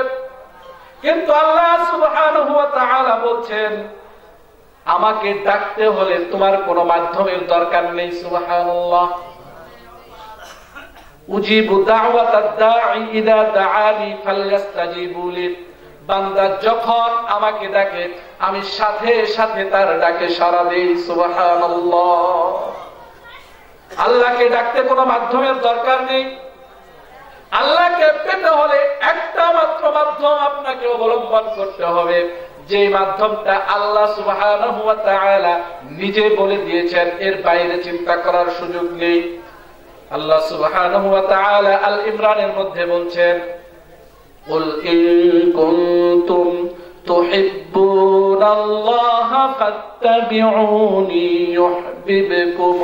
কিন্তু আল্লাহ সুবহানাহু ওয়া তাআলা বলছেন আমাকে ডাকতে হলে তোমার কোনো মাধ্যমের দরকার নেই। সুবহানাল্লাহ। উজিবু দাওয়াতাদ দাঈ ইযা দাআনি ফালইস্তাজিবু লি। বান্দা যখন আমাকে ডাকে আমি সাথে সাথে তার ডাকে সাড়া দেই। সুবহানাল্লাহ। আল্লাহকে ডাকতে কোনো মাধ্যমের দরকার নেই। আল্লাহকে পেতে হলে একটা মাত্র মাধ্যম আপনাকে অবলম্বন করতে হবে, যে মাধ্যমটা আল্লাহ সুবহানাহু ওয়া তাআলা নিজে বলে দিয়েছেন, এর বাইরে চিন্তা করার সুযোগ নেই। আল্লাহ সুবহানাহু ওয়া তাআলা আল ইমরানের মধ্যে বলছেন, কুল ইন কুনতুম তুহিব্বুনাল্লাহা ফাত্তাবিউনি ইউহিব্বুকুমুল্লাহ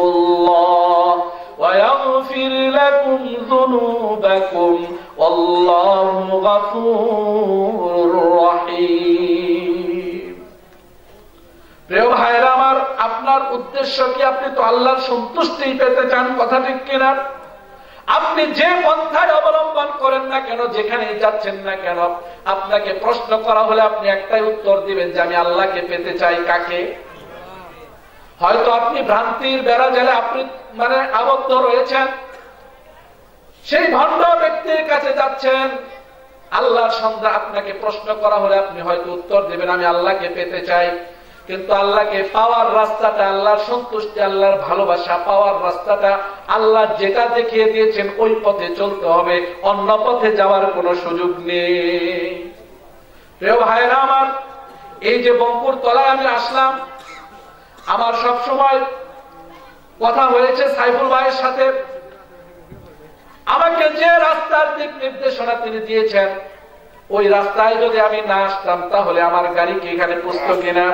ওয়া ইয়াগফির লাকুম যুনুবাকুম ওয়াল্লাহু গফুরুর রহিম। প্রিয় ভাইরা আমার, আপনার উদ্দেশ্য কি? আপনি তো আল্লাহর সন্তুষ্টি পেতে চান, কথা ঠিক কিনা? আপনি যে পন্থায় অবলম্বন করেন না কেন, যেখানে যাচ্ছেন না কেন, আপনাকে প্রশ্ন করা হলে আপনি একটাই উত্তর দিবেন যে আমি আল্লাহকে পেতে চাই। কাকে? হয়তো আপনি ভ্রান্তির বেড়াজালে আপনি আবদ্ধ রয়েছেন, সেই ভণ্ড ব্যক্তির কাছে যাচ্ছেন। আল্লাহর সন্ধ্যা আপনাকে প্রশ্ন করা হলে আপনি হয়তো উত্তর দিবেন আমি আল্লাহকে পেতে চাই। কিন্তু আল্লাহকে পাওয়ার রাস্তাটা, আল্লাহর সন্তুষ্টি, আল্লাহর ভালোবাসা পাওয়ার রাস্তাটা আল্লাহ যেটা দেখিয়ে দিয়েছেন ওই পথে চলতে হবে, অন্য পথে যাওয়ার কোনো সুযোগ নেই। প্রিয় ভাইরা আমার, এই যে বঙ্কুর তলায় আমি আসলাম, আমার সব সময় কথা হয়েছে সাইফুল ভাইয়ের সাথে। আমাকে যে রাস্তার দিক নির্দেশনা তিনি দিয়েছেন, ওই রাস্তায় যদি আমি না আসতাম তাহলে আমার গাড়ি কি এখানে পুষত কিনা?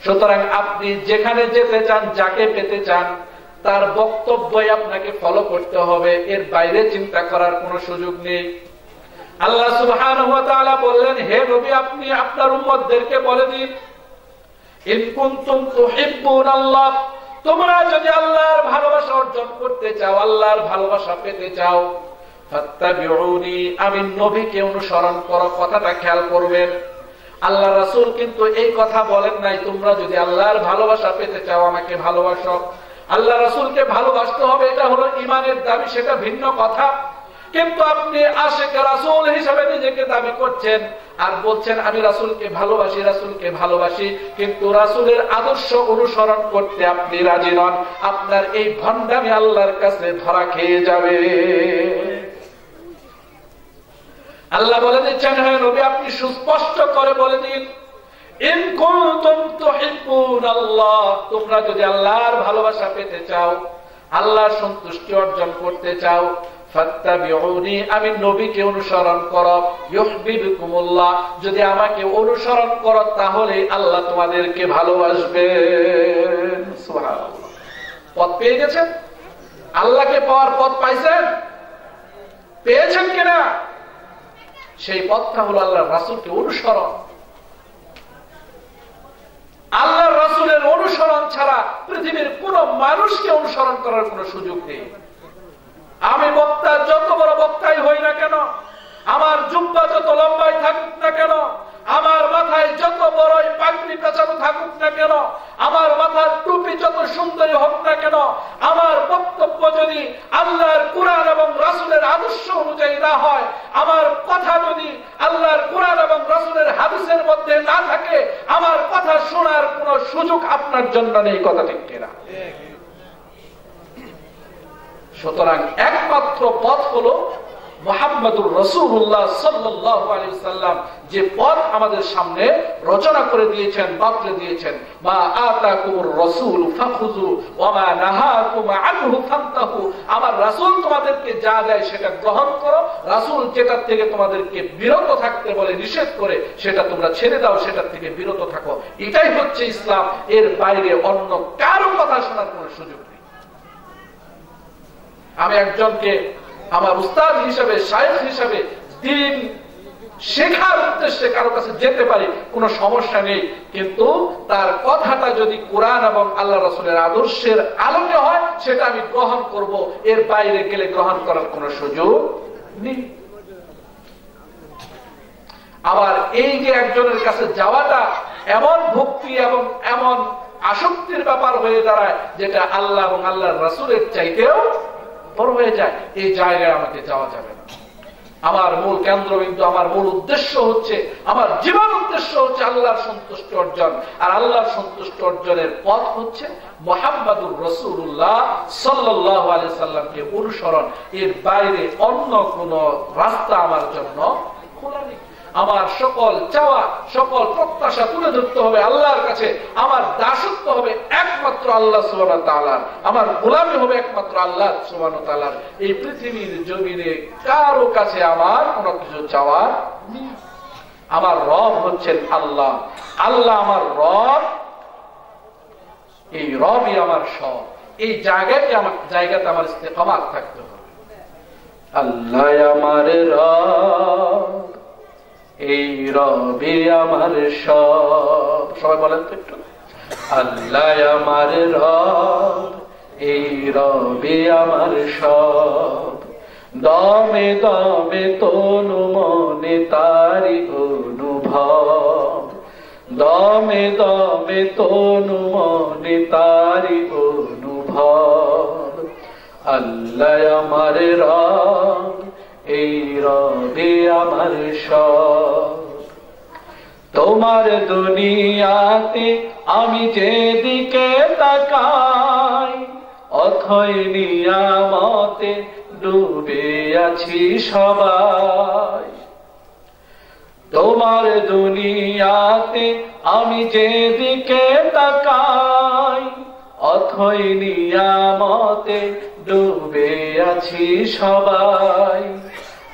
সুতরাং আপনি যেখানে যেতে চান, যাকে পেতে চান, তার বক্তব্যই আপনাকে ফলো করতে হবে, এর বাইরে চিন্তা করার কোনো সুযোগ নেই। আল্লাহ সুবহানাহু ওয়া তাআলা বললেন, হে নবী, আপনি আপনার উম্মতদেরকে বলে দিন, ইন কুনতুম তুহিব্বুনাল্লাহ, তোমরা যদি আল্লাহর ভালোবাসা অর্জন করতে চাও, আল্লাহর ভালোবাসা পেতে চাও, ফাত্তাবিউনি, আমি নবীকে অনুসরণ করো। কথাটা খেয়াল করবেন, আল্লাহ রাসূল কিন্তু এই কথা বলেন নাই তোমরা যদি আল্লাহর ভালোবাসা পেতে চাও আমাকে ভালোবাসো। আল্লাহ রাসূলকে ভালোবাসতে হবে, এটা হলো ঈমানের দাবি, সেটা ভিন্ন কথা। কিন্তু আপনি আশিকে রাসূল হিসেবে নিজেকে দাবি করছেন আর বলছেন আমি রাসূলকে ভালোবাসি, রাসূলকে ভালোবাসি, কিন্তু রাসূলের আদর্শ অনুসরণ করতে আপনি রাজি নন। আপনার এই ভণ্ডামি আল্লাহর কাছে ধরা খেয়ে যাবে। আল্লাহ বলে দিচ্ছেন, হে নবী, আপনি সুস্পষ্ট করে বলে দিন, ইন কুনতুম তুহিব্বুনাল্লাহ, তোমরা যদি আল্লাহর ভালোবাসা পেতে চাও, আল্লাহর সন্তুষ্টি অর্জন করতে চাও, ফাত্তাবিউনি, আমি নবীকে অনুসরণ করো, ইউহিব্বুকুমুল্লাহ, যদি আমাকে অনুসরণ করো তাহলে আল্লাহ তোমাদেরকে ভালোবাসবেন। সুবহানাল্লাহ। পথ পেয়ে গেছেন? আল্লাহকে পাওয়ার পথ পাইছেন? পেয়েছেন কিনা? সেই পথটা হলো আল্লাহর রাসূলকে অনুসরণ। আল্লাহর রাসূলের অনুসরণ ছাড়া পৃথিবীর কোন মানুষকে অনুসরণ করার কোন সুযোগ নেই। আমি বক্তা, যত বড় বক্তাই হই না কেন, আমার জুব্বা যত লম্বাই থাকুক না কেন, আমার মাথায় যত বড়ই পাগড়ি পেঁচানো থাকুক না কেন, আমার মাথার টুপি যত সুন্দরী হোক না কেন, আমার বক্তব্য যদি আল্লাহর কুরআন এবং রাসূলের আদর্শ অনুযায়ী না হয়, আমার কথা যদি আল্লাহর কুরআন এবং রাসূলের হাদিসের মধ্যে না থাকে, আমার কথা শোনার কোনো সুযোগ আপনার জন্য নেই। কথা ঠিক কিনা? সুতরাং একমাত্র পথ হলো মুহাম্মদুর রাসূলুল্লাহ সাল্লাল্লাহু আলাইহি ওয়াসাল্লাম যে পথ আমাদের সামনে রচনা করে দিয়েছেন, বাতলে দিয়েছেন, মা আতাকুমুর রাসূল ফাখুযু ওয়া মা নাহাকুম আনহু ফান্তাহু, আমার রাসূল তোমাদেরকে যা দেয় সেটা গ্রহণ করো, রাসূল যেটা থেকে তোমাদেরকে বিরত থাকতে বলে, নিষেধ করে, সেটা তোমরা ছেড়ে দাও, সেটা থেকে বিরত থাকো। এটাই হচ্ছে ইসলাম। এর বাইরে অন্য কারো কথা শোনার কোনো সুযোগ নেই। আমি একজনকে আমার উস্তাদ হিসেবে, শায়েখ হিসেবে দ্বীন শেখার উদ্দেশ্যে কারো কাছে যেতে পারি, কোনো সমস্যা নেই, কিন্তু তার কথাটা যদি কোরআন এবং আল্লাহ রাসূলের আদর্শের আলোকে হয় সেটা আমি গ্রহণ করব, এর বাইরে গেলে গ্রহণ করার কোনো সুযোগ নেই। আবার এই যে একজনের কাছে যাওয়াটা এমন ভক্তি এবং এমন আসক্তির ব্যাপার হয়ে দাঁড়ায় যেটা আল্লাহ এবং আল্লাহর রাসূলের চাইতেও বড় হয়ে যায়, এই জায়গায় আমাকে যাওয়া যাবে না। আমার মূল কেন্দ্রবিন্দু, আমার মূল উদ্দেশ্য হচ্ছে, আমার জীবন উদ্দেশ্য হচ্ছে আল্লাহর সন্তুষ্টি অর্জন। আর আল্লাহর সন্তুষ্টি অর্জনের পথ হচ্ছে মুহাম্মাদুর রাসূলুল্লাহ সাল্লাল্লাহু আলাইহি সাল্লামকে অনুসরণ। এর বাইরে অন্য কোন রাস্তা আমার জন্য খোলা নেই। আমার সকল চাওয়া, সকল প্রত্যাশা তুলে ধরতে হবে আল্লাহর কাছে। আমার দাসত্ব হবে একমাত্র আল্লাহ সুবহানাহু ওয়া তাআলার, আমার গোলামি হবে একমাত্র আল্লাহ সুবহানাহু ওয়া তাআলার। এই পৃথিবীর জমিনে কারো কাছে আমার কোনো কিছু চাওয়ার নেই। আমার রব হচ্ছেন আল্লাহ, আল্লাহ আমার রব, এই রবই আমার সব। এই জায়গাতে আমার ইস্তেকামাত থাকতে হবে। আল্লাহ আমার রব, এই রবি আমার সব। সবাই বলেন তো একটু, আল্লাহ আমার রব, এই রবি আমার সব। দমে দমে তনু মনে তারি অনুভব, দমে দমে তনু মনে তারি অনুভব। আল্লাহ আমার রব, এই রবি আমার সব। তোমার দুনিয়াতে আমি যেদিকে তাকাই, অথই নিয়ামতে ডুবে আছি সবাই। তোমার দুনিয়াতে আমি যেদিকে তাকাই, অথই নিয়ামতে ডুবে আছি সবাই।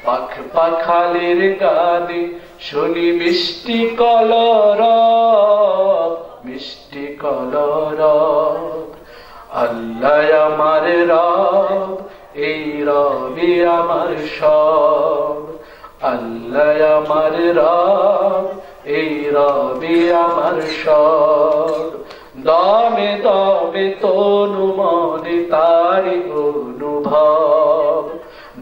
পাখ পাখালির গানে শুনি মিষ্টি কলরব, মিষ্টি কলরব। আল্লাহ আমার রব, এই রবি আমার সব। আল্লাহ আমার রব, এই রবি আমার সব। দমে দমে তনু মনে তারি অনুভব,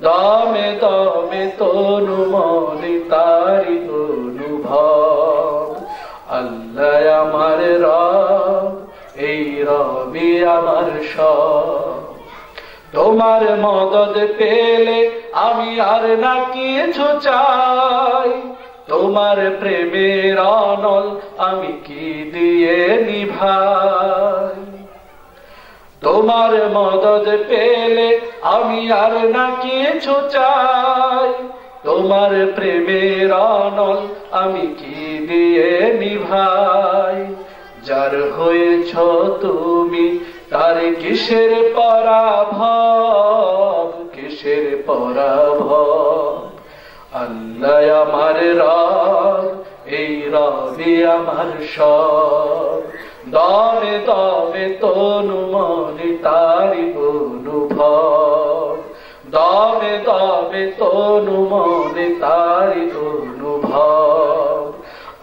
দমে দমে তনু মনে তারি অনুভব। আল্লাহ আমার রব, এই রবি আমার সব। তোমার মদদ পেলে আমি আর না কিছু চাই, তোমার প্রেমের অনল আমি কি দিয়ে নিভাই। তোমার মদদ পেলে আমি আর না কিছু চাই, তোমার প্রেমের অনল আমি কি দিয়ে নিভাই। যার হয়েছ তুমি তার কিসের পরাভব, কিসের পরাভব। আল্লাহ আমার রব, এই রবি আমার সব। দমে দমে তনু মনে তারি অনুভব, দমে দমে তনু মনে তারি অনুভব।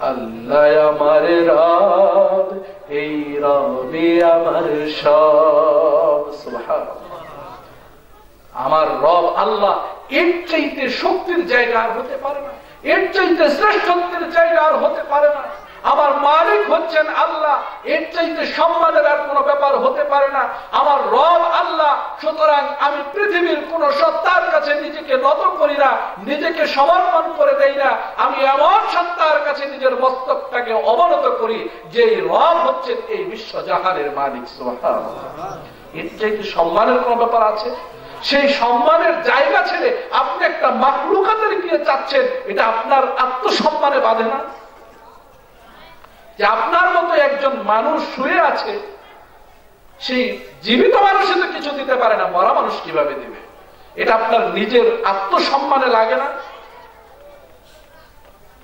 আল্লাহ আমার রব, এই রবি আমার সব। সুবহানাল্লাহ। আমার রব আল্লাহ, এর চাইতে শক্তির জায়গা আর হতে পারে না, এর চাইতে শ্রেষ্ঠত্বের জায়গা আর হতে পারে না। আমার মালিক হচ্ছেন আল্লাহ, এর চাইতে সম্মানের আর কোনো ব্যাপার হতে পারে না। আমার রব আল্লাহ, সুতরাং আমি পৃথিবীর কোন সত্তার কাছে নিজেকে নত করি না, নিজেকে সমর্পণ করে দেই না। আমি এমন সত্তার কাছে নিজের মস্তকটাকে অবনত করি যে রব হচ্ছেন এই বিশ্বজাহানের মালিক। সুবহানাল্লাহ। এর চাইতে সম্মানের কোন ব্যাপার আছে? সেই সম্মানের জায়গা ছেড়ে আপনি একটা মাখলুকাতের গিয়ে চাচ্ছেন, এটা আপনার আত্মসম্মানে বাঁধে না? যে আপনার মতো একজন মানুষ শুয়ে আছে, সেই জীবিত মানুষে তো কিছু দিতে পারে না, মরা মানুষ কিভাবে দিবে? এটা আপনার নিজের আত্মসম্মানে লাগে না?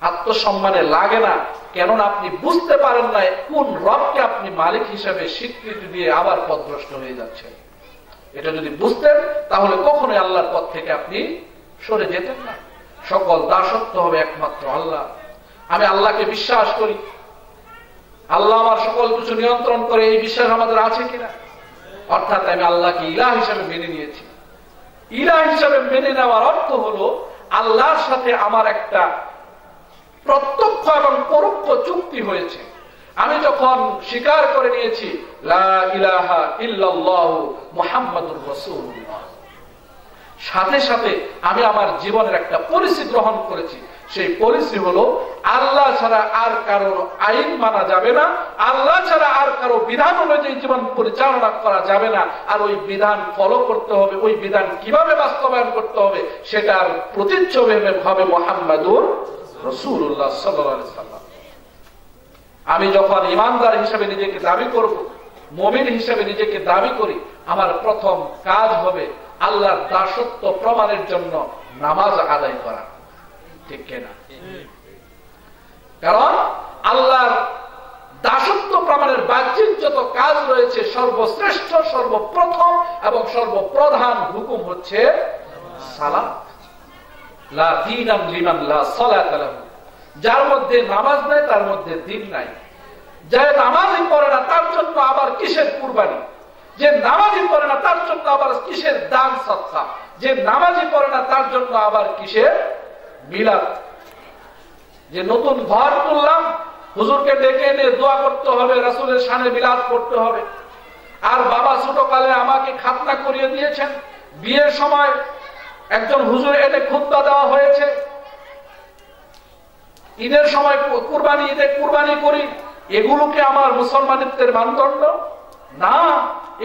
আত্মসম্মানে লাগে না, কেননা আপনি বুঝতে পারেন না কোন রবকে আপনি মালিক হিসেবে স্বীকৃতি দিয়ে আবার পথভ্রষ্ট হয়ে যাচ্ছেন। এটা যদি বুঝতেন তাহলে কখনোই আল্লাহর পথ থেকে আপনি সরে যেতেন না। সকল দাসত্ব হবে একমাত্র আল্লাহ। আমি আল্লাহকে বিশ্বাস করি, আল্লাহ আমার সকল কিছু নিয়ন্ত্রণ করে, এই বিশ্বাস আমাদের আছে কিনা? অর্থাৎ আমি আল্লাহকে ইলাহ হিসেবে মেনে নিয়েছি। ইলাহ হিসেবে মেনে নেওয়ার অর্থ হলো আল্লাহর সাথে আমার একটা প্রত্যক্ষ এবং পরোক্ষ চুক্তি হয়েছে। আমি যখন স্বীকার করে নিয়েছি লা ইলাহা ইল্লাল্লাহু মুহাম্মাদুর রাসূলুল্লাহ, সাথে সাথে আমি আমার জীবনের একটা পলিসি গ্রহণ করেছি। সেই পলিসি হলো আল্লাহ ছাড়া আর কারো আইন মানা যাবে না, আল্লাহ ছাড়া আর কারো বিধান অনুযায়ী জীবন পরিচালনা করা যাবে না। আর ওই বিধান ফলো করতে হবে, ওই বিধান কিভাবে বাস্তবায়ন করতে হবে সেটার প্রতিচ্ছবি হবে মুহাম্মাদুর রাসূলুল্লাহ সাল্লাল্লাহু আলাইহি ওয়াসাল্লাম। আমি যখন ইমানদার হিসেবে নিজেকে দাবি করব, মুমিন হিসেবে নিজেকে দাবি করি, আমার প্রথম কাজ হবে আল্লাহর দাসত্ব প্রমাণের জন্য নামাজ আদায় করা। ঠিক কিনা? কারণ আল্লাহর দাসত্ব প্রমাণের বাহ্যিক যত কাজ রয়েছে, সর্বশ্রেষ্ঠ, সর্বপ্রথম এবং সর্বপ্রধান হুকুম হচ্ছে সালাত। লা দীনান লিমান লা সালাতা লাহু। যার মধ্যে নামাজ নাই তার মধ্যে দ্বীন নাই। যে নামাজই পড়ে না তার জন্য আবার কিসের কুরবানি? যে নামাজই পড়ে না তার জন্য আবার কিসের দান সদকা? যে নামাজই পড়ে না তার জন্য আবার কিসের মিলাদ? যে নতুন ঘর তুললাম, হুজুরকে ডেকে এনে দোয়া করতে হবে, রাসূলের শানে মিলাদ করতে হবে। আর বাবা ছোটকালে আমাকে খাতনা করিয়ে দিয়েছেন, বিয়ের সময় একজন হুজুর এনে খুতবা দেওয়া হয়েছে, ঈদের সময় কুরবানি, ঈদে কুরবানি করি। এগুলোকে আমার মুসলমানিত্বের মানদণ্ড না,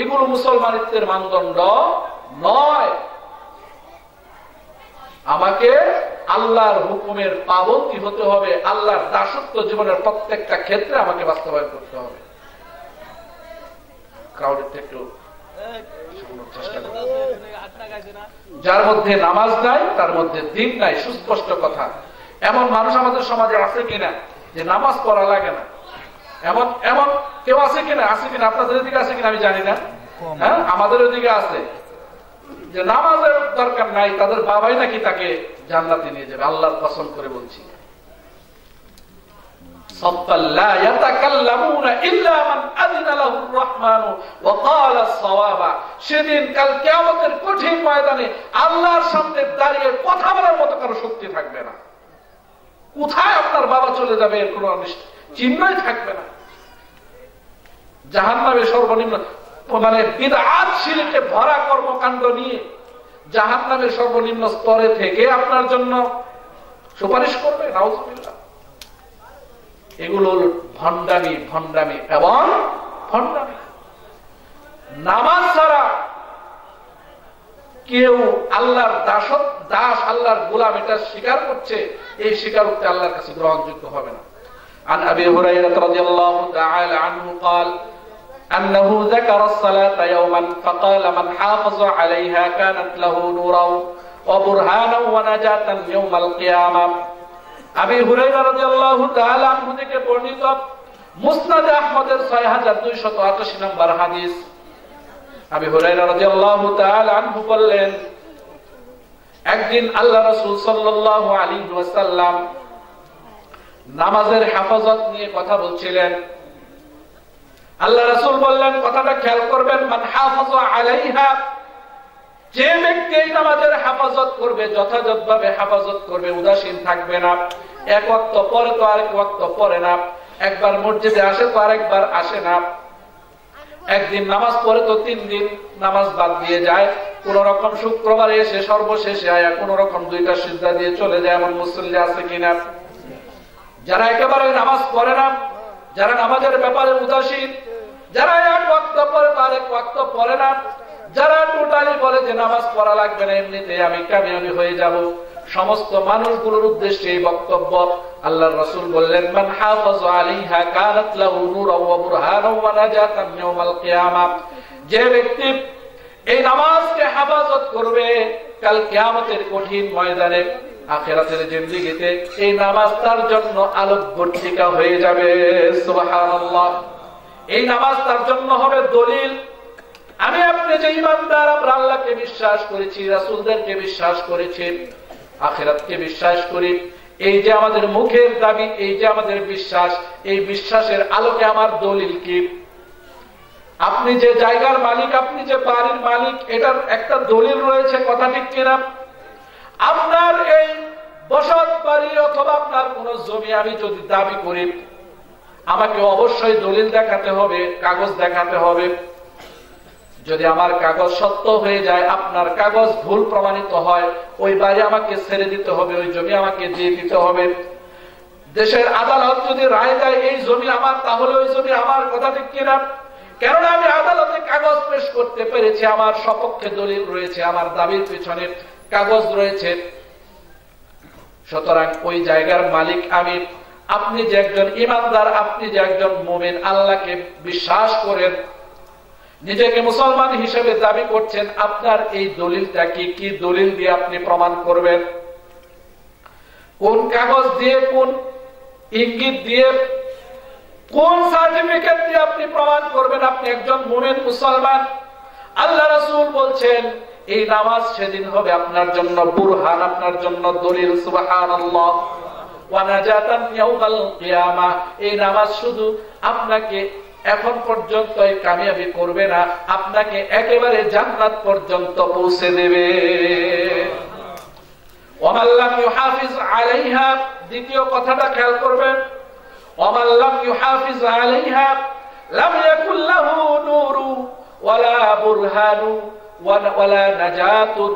এগুলো মুসলমানিত্বের মানদণ্ড নয়। আমাকে আল্লাহর হুকুমের পাবন্দী হতে হবে, আল্লাহর দাসত্ব জীবনের প্রত্যেকটা ক্ষেত্রে আমাকে বাস্তবায়ন করতে হবে। যার মধ্যে নামাজ নাই তার মধ্যে দ্বীন নাই, সুস্পষ্ট কথা। এমন মানুষ আমাদের সমাজে আছে কিনা যে নামাজ পড়া লাগে না? এমন এমন কেউ আছে কিনা? আছে কিনা? আপনাদের দিকে আছে কিনা আমি জানি না, হ্যাঁ আমাদের ওদিকে আছে যে নামাজের দরকার নাই, তাদের বাবাই নাকি তাকে জান্নাতে নিয়ে যাবে। আল্লাহর কসম করে বলছি, সেদিন কাল কিয়ামতের কঠিন ময়দানে আল্লাহর সামনে দাঁড়িয়ে কথা বলার মতো কারো শক্তি থাকবে না। কোথায় আপনার বাবা চলে যাবে এর কোন চিহ্নই থাকবে না। জাহান্নামে সর্বনিম্ন মানে বিদআত শিরকে ভরা কর্মকাণ্ড নিয়ে জাহান্নামের সর্বনিম্ন স্তরে থেকে আপনার জন্য সুপারিশ করবে, নাউযুবিল্লাহ। এগুলো ভণ্ডামি, ভণ্ডামি এবং ভণ্ডামি। নামাজ ছাড়া কেউ আল্লাহর দাস, আল্লাহর গোলাম এটা স্বীকার করছে, এই স্বীকারোক্তি আল্লাহর কাছে গ্রহণযোগ্য হবে না। عن أبي هريرة رضي الله تعالى عنه قال أنه ذكر الصلاة يوما فقال من حافظ عليها كانت له نورا وبرهانا ونجاة يوم القيامة। আবি হুরায়রা রাদিয়াল্লাহু তাআলা আনহু থেকে বর্ণিত মুসনাদ আহমদের 6288 নম্বর হাদিস। আবি হুরায়রা রাদিয়াল্লাহু তাআলা আনহু বললেন, একদিন আল্লাহ রাসূল সাল্লাল্লাহু আলাইহি ওয়াসাল্লাম নামাজের হেফাজত নিয়ে কথা বলছিলেন। আল্লাহ রাসূল বললেন, কথাটা খেয়াল করবেন, মান হাফাযা আলাইহা, যে ব্যক্তি এই নামাজের হেফাজত করবে, যথাযথভাবে হেফাজত করবে, উদাসীন থাকবে না, এক ওয়াক্ত পরে তো আরেক ওয়াক্ত পড়ে না, একবার মসজিদে আসে তো আরেকবার আসে না, একদিন নামাজ পড়ে তো 3 দিন নামাজ বাদ দিয়ে যায়, কোন রকম শুক্রবারে এসে সর্বশেষে আয়া কোন রকম 2টা সিজদা দিয়ে চলে যায়, এমন মুসল্লি আছে কিনা? যারা একেবারে নামাজ পড়ে না, যারা নামাজের ব্যাপারে উদাসীন, যারা এক ওয়াক্ত পরে তো আরেক ওয়াক্ত পড়ে না, যারা টোটালি বলে যে নামাজ পড়া লাগবে না, এমনিতে আমি কামিয়াবি হয়ে যাব, সমস্ত মানুষগুলোর উদ্দেশ্যে এই বক্তব্য। আল্লাহর রাসূল বললেন, মান হাফাযা আলাইহা কানাত লাহু নূরাও ওয়া বুরহানাও ওয়া নাজাতান ইয়াউমাল কিয়ামাহ, যে ব্যক্তি এই নামাজকে হেফাজত করবে, কাল কিয়ামতের কঠিন ময়দানে, আখিরাতের জিন্দেগিতে এই নামাজ তার জন্য আলোকবর্তিকা হয়ে যাবে। সুবহানাল্লাহ। এই নামাজ তার জন্য হবে দলিল। আমি আপনি যে ঈমানদার, আমরা আল্লাহকে বিশ্বাস করেছি, রাসূলদেরকে বিশ্বাস করেছি, আখিরাতকে বিশ্বাস করি, এই যে আমাদের মুখের দাবি, এই যে আমাদের বিশ্বাস, এই বিশ্বাসের আলোকে আমার দলিল কি? আপনি যে জায়গার মালিক, আপনি যে বাড়ির মালিক, এটার একটা দলিল রয়েছে, কথা ঠিক কিনা? আপনার এই বসত বাড়ি অথবা আপনার কোন জমি আমি যদি দাবি করি, আমাকে অবশ্যই দলিল দেখাতে হবে, কাগজ দেখাতে হবে। যদি আমার কাগজ সত্য হয়ে যায়, আপনার কাগজ ভুল প্রমাণিত হয়, ওই বাড়ি আমাকে ছেড়ে দিতে হবে, ওই জমি আমাকে দিয়ে দিতে হবে। দেশের আদালত যদি রায় দেয় এই জমি আমার, তাহলে ওই জমি আমার, কথা ঠিক কিনা? কেননা আমি আদালতে কাগজ পেশ করতে পেরেছি, আমার সপক্ষে দলিল রয়েছে, আমার দাবির পিছনে কাগজ রয়েছে। সুতরাং ওই জায়গার মালিক আমি। আপনি যে একজন ইমানদার, আপনি যে একজন মুমিন, আল্লাহকে বিশ্বাস করেন, নিজেকে মুসলমান হিসেবে দাবি করছেন, আপনার এই দলিলটা কি দলিল দিয়ে আপনি প্রমাণ করবেন? কোন কাগজ দিয়ে, কোন ইঙ্গিত দিয়ে, কোন সার্টিফিকেট দিয়ে আপনি প্রমাণ করবেন আপনি একজন মুমিন মুসলমান? আল্লাহ রাসূল বলছেন এই নামাজ সেদিন হবে আপনার জন্য বুরহান, আপনার জন্য দলিল। সুবহানাল্লাহ। ওয়া নাজাতান ইয়াউমাল কিয়ামাহ। এই নামাজ শুধু আপনাকে এখন পর্যন্ত কামিয়াবি করবে না, আপনাকে একেবারে জান্নাত পর্যন্ত পৌঁছে দেবে। ওয়া মান লাম ইউহাফিজ আলাইহা, দ্বিতীয় কথাটা খেয়াল করবেন, ওয়া মান লাম ইউহাফিজ আলাইহা লাম ইয়াকুল লাহু নূরু ওয়ালা বুরহানু ওয়ালা নাজাতুন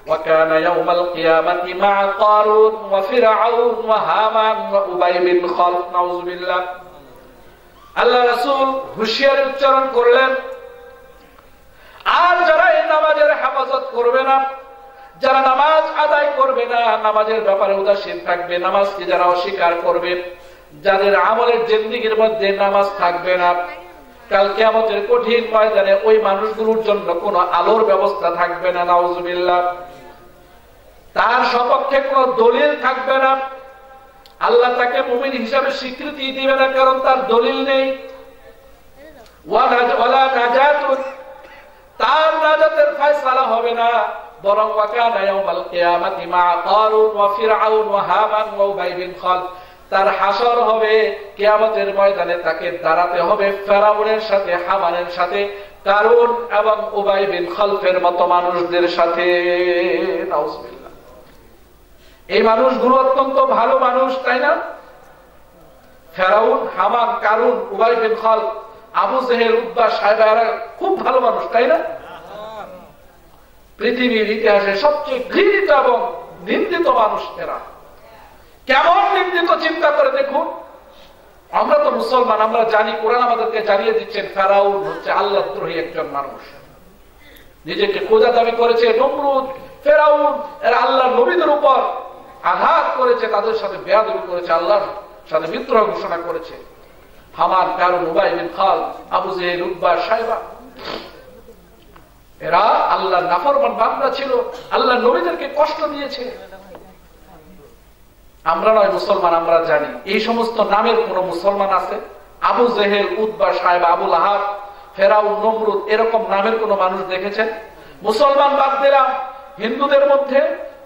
ওয়া কানা ইয়াউমাল কিয়ামাতি মা কারুন ওয়া ফিরআউন ওয়া হামান ওয়া উবাই বিন খালফ। নাউযুবিল্লাহ। আল্লাহ রাসূল হুঁশিয়ারি উচ্চারণ করলেন, আর যারা এই নামাজের হেফাজত করবে না, যারা নামাজ আদায় করবে না, নামাজের ব্যাপারে উদাসীন থাকবে, নামাজকে যারা অস্বীকার করবে, যাদের আমলের জিন্দেগীর মধ্যে নামাজ থাকবে না, কাল কিয়ামতের কঠিন ময়দানে ওই মানুষগুলোর জন্য কোনো আলোর ব্যবস্থা থাকবে না। নাউযুবিল্লাহ। তার সপক্ষে কোনো দলিল থাকবে না, আল্লাহ তাকে মুমিন হিসাবে স্বীকৃতি দিবে না, কারণ তার দলিল নেই। ওয়ালা নাজাতুন, তার নাজাতের ফয়সালা হবে না, বরং ওয়া কানা ইয়াউমাল কিয়ামাতি মা কারুন ওয়া ফিরআউন ওয়া হামান ওয়া উবাই বিন খালফ, তার হাসর হবে কিয়ামতের ময়দানে, তাকে দাঁড়াতে হবে ফেরাউনের সাথে, হামানের সাথে, কারুন এবং উবাই বিন খালফের মতো মানুষদের সাথে। নাউযুবিল্লাহ। এই মানুষগুলো অত্যন্ত ভালো মানুষ, তাই না? ফেরাউন, হামান, কারুন, উবাই বিন খালফ, আবু জেহেল, উতবা, সাইবা, এরা খুব ভালো মানুষ, তাই না? পৃথিবীর ইতিহাসে সবচেয়ে ঘৃণিত এবং নিন্দিত মানুষ এরা। কেমন নিন্দিত চিন্তা করে দেখুন। আমরা তো মুসলমান, আমরা জানি, কোরআন আমাদেরকে জানিয়ে দিচ্ছেন ফেরাউন হচ্ছে আল্লাহদ্রোহী একজন মানুষ, নিজেকে খোদা দাবি করেছে। নমরুদ, ফেরাউন, এরা আল্লাহ নবীদের উপর আঘাত করেছে, তাদের সাথে বেয়াদবি করেছে, আল্লাহর সাথে বিদ্রোহ ঘোষণা করেছে। হামান, কারুন, উবাই বিন খালফ, আবু জেহেল, উতবা, সাইবা, এরা আল্লাহর নাফরমান বান্দা ছিল, আল্লাহ নবীদেরকে কষ্ট দিয়েছে। আমরা নয় মুসলমান, আমরা জানি এই সমস্ত নামের কোন মুসলমান আছে? আবু জেহেল, উতবা, সাইবা, আবু লাহাব, ফেরাউন, নমরুদ, এরকম নামের কোন মানুষ দেখেছেন? মুসলমান বাদ দিলাম, হিন্দুদের মধ্যে,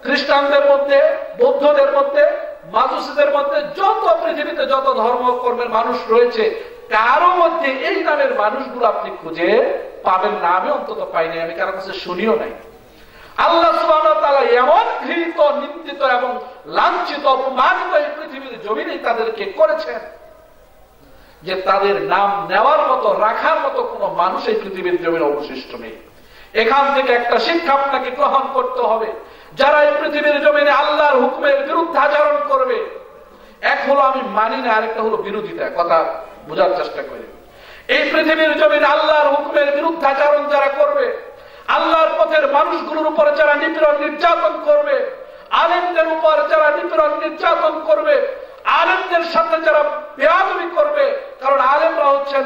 খ্রিস্টানদের মধ্যে, বৌদ্ধদের মধ্যে, মাজুসীদের মধ্যে, যত পৃথিবীতে যত ধর্ম কর্মের মানুষ রয়েছে, কারো মধ্যে এই নামের মানুষগুলো আপনি খুঁজে পাবেন না। আমি অন্তত পাইনি, আমি কারো কাছে শুনিও নাই। আল্লাহ সুবহানাহু ওয়া তাআলা এমন ঘৃণিত, নিন্দিত এবং লাঞ্ছিত, অপমানিত এই পৃথিবীর জমিনেই তাদেরকে করেছেন যে তাদের নাম নেওয়ার মতো, রাখার মতো কোনো মানুষ এই পৃথিবীর জমিনে অবশিষ্ট নেই। এখান থেকে একটা শিক্ষা আপনাকে গ্রহণ করতে হবে। যারা এই পৃথিবীর জমিনে আল্লাহর হুকুমের বিরুদ্ধে আচরণ করবে, এক হলো আমি মানি না, আরেকটা হলো বিরোধিতা। কথা বোঝার চেষ্টা করি। এই পৃথিবীর জমিনে আল্লাহর হুকুমের বিরুদ্ধে আচরণ যারা করবে, আল্লাহর পথের মানুষগুলোর উপর যারা নিপীড়ন নির্যাতন করবে, আলেমদের উপর যারা নিপীড়ন নির্যাতন করবে, আলেমদের সাথে যারা বেয়াদবি করবে, কারণ আলেমরা হচ্ছেন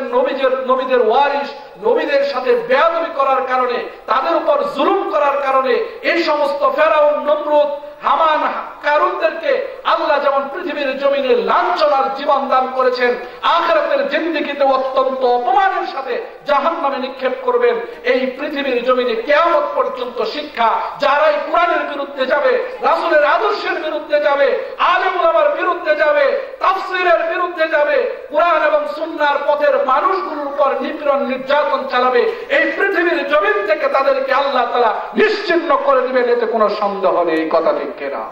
নবীদের ওয়ারিস, নবীদের সাথে বেয়াদবি করার কারণে, তাদের উপর জুলুম করার কারণে এই সমস্ত ফেরাউন, নমরুদ, হামান, কারুনদেরকে আল্লাহ যেমন পৃথিবীর জমিনে লাঞ্ছনার জীবন দান করেছেন, আখিরাতের জিন্দেগিতে অত্যন্ত অপমানের সাথে জাহান্নামে নিক্ষেপ করবেন। এই পৃথিবীর জমিনে কিয়ামত পর্যন্ত শিক্ষা, যারাই কোরআনের বিরুদ্ধে যাবে, রাসূলের আদর্শের বিরুদ্ধে যাবে, আলেম ওলামার বিরুদ্ধে যাবে, তাফসীরের বিরুদ্ধে যাবে, কোরআন এবং সুন্নাহর পথের মানুষগুলোর উপর নিপীড়ন নির্যাতন চালাবে, এই পৃথিবীর জমিন থেকে তাদেরকে আল্লাহ তাআলা নিশ্চিহ্ন করে দিবেন, এতে কোনো সন্দেহ নেই। কথা ঠিক কিনা?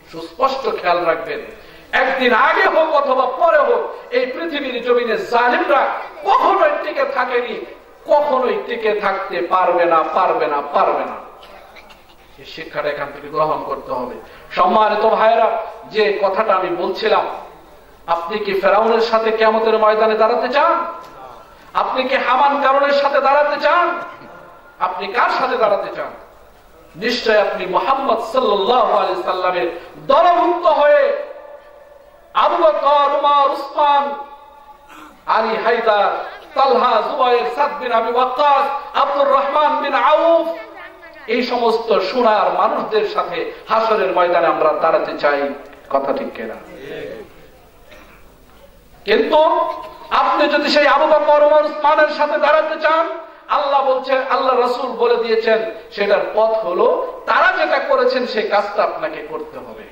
সুস্পষ্ট খেয়াল রাখবেন, একদিন আগে হোক অথবা পরে হোক, এই পৃথিবীর জমিনে জালিমরা কখনোই টিকে থাকেনি। কখনোই টিকে থাকতে পারবে না, পারবে না, পারবে না। এই শিক্ষাটা এখান থেকে গ্রহণ করতে হবে। সম্মানিত ভাইরা, যে কথাটা আমি বলছিলাম, আপনি কি ফেরাউনের সাথে কিয়ামতের ময়দানে দাঁড়াতে চান? আপনি কি হামান কারণের সাথে দাঁড়াতে চান? আপনি কার সাথে দাঁড়াতে চান? নিশ্চয় আপনি মুহাম্মদ সাল্লাল্লাহু আলাইহি সাল্লামের দলভুক্ত হয়ে আবু বকর, উমর, উসমান, আলী, হায়দার, তালহা, জুবায়ের, সাদ বিন আবি ওয়াক্কাস, আব্দুর রহমান বিন আউফ, এই সমস্ত সোনার মানুষদের সাথে হাসরের ময়দানে আমরা দাঁড়াতে চাই। কথা ঠিক কিনা? কিন্তু আপনি যদি সেই আবু বকর, উমর, উসমানের সাথে দাঁড়াতে চান, আল্লাহ বলছেন, আল্লাহ রাসূল বলে দিয়েছেন, সেটার পথ হলো তারা যেটা করেছেন সেই কাজটা আপনাকে করতে হবে।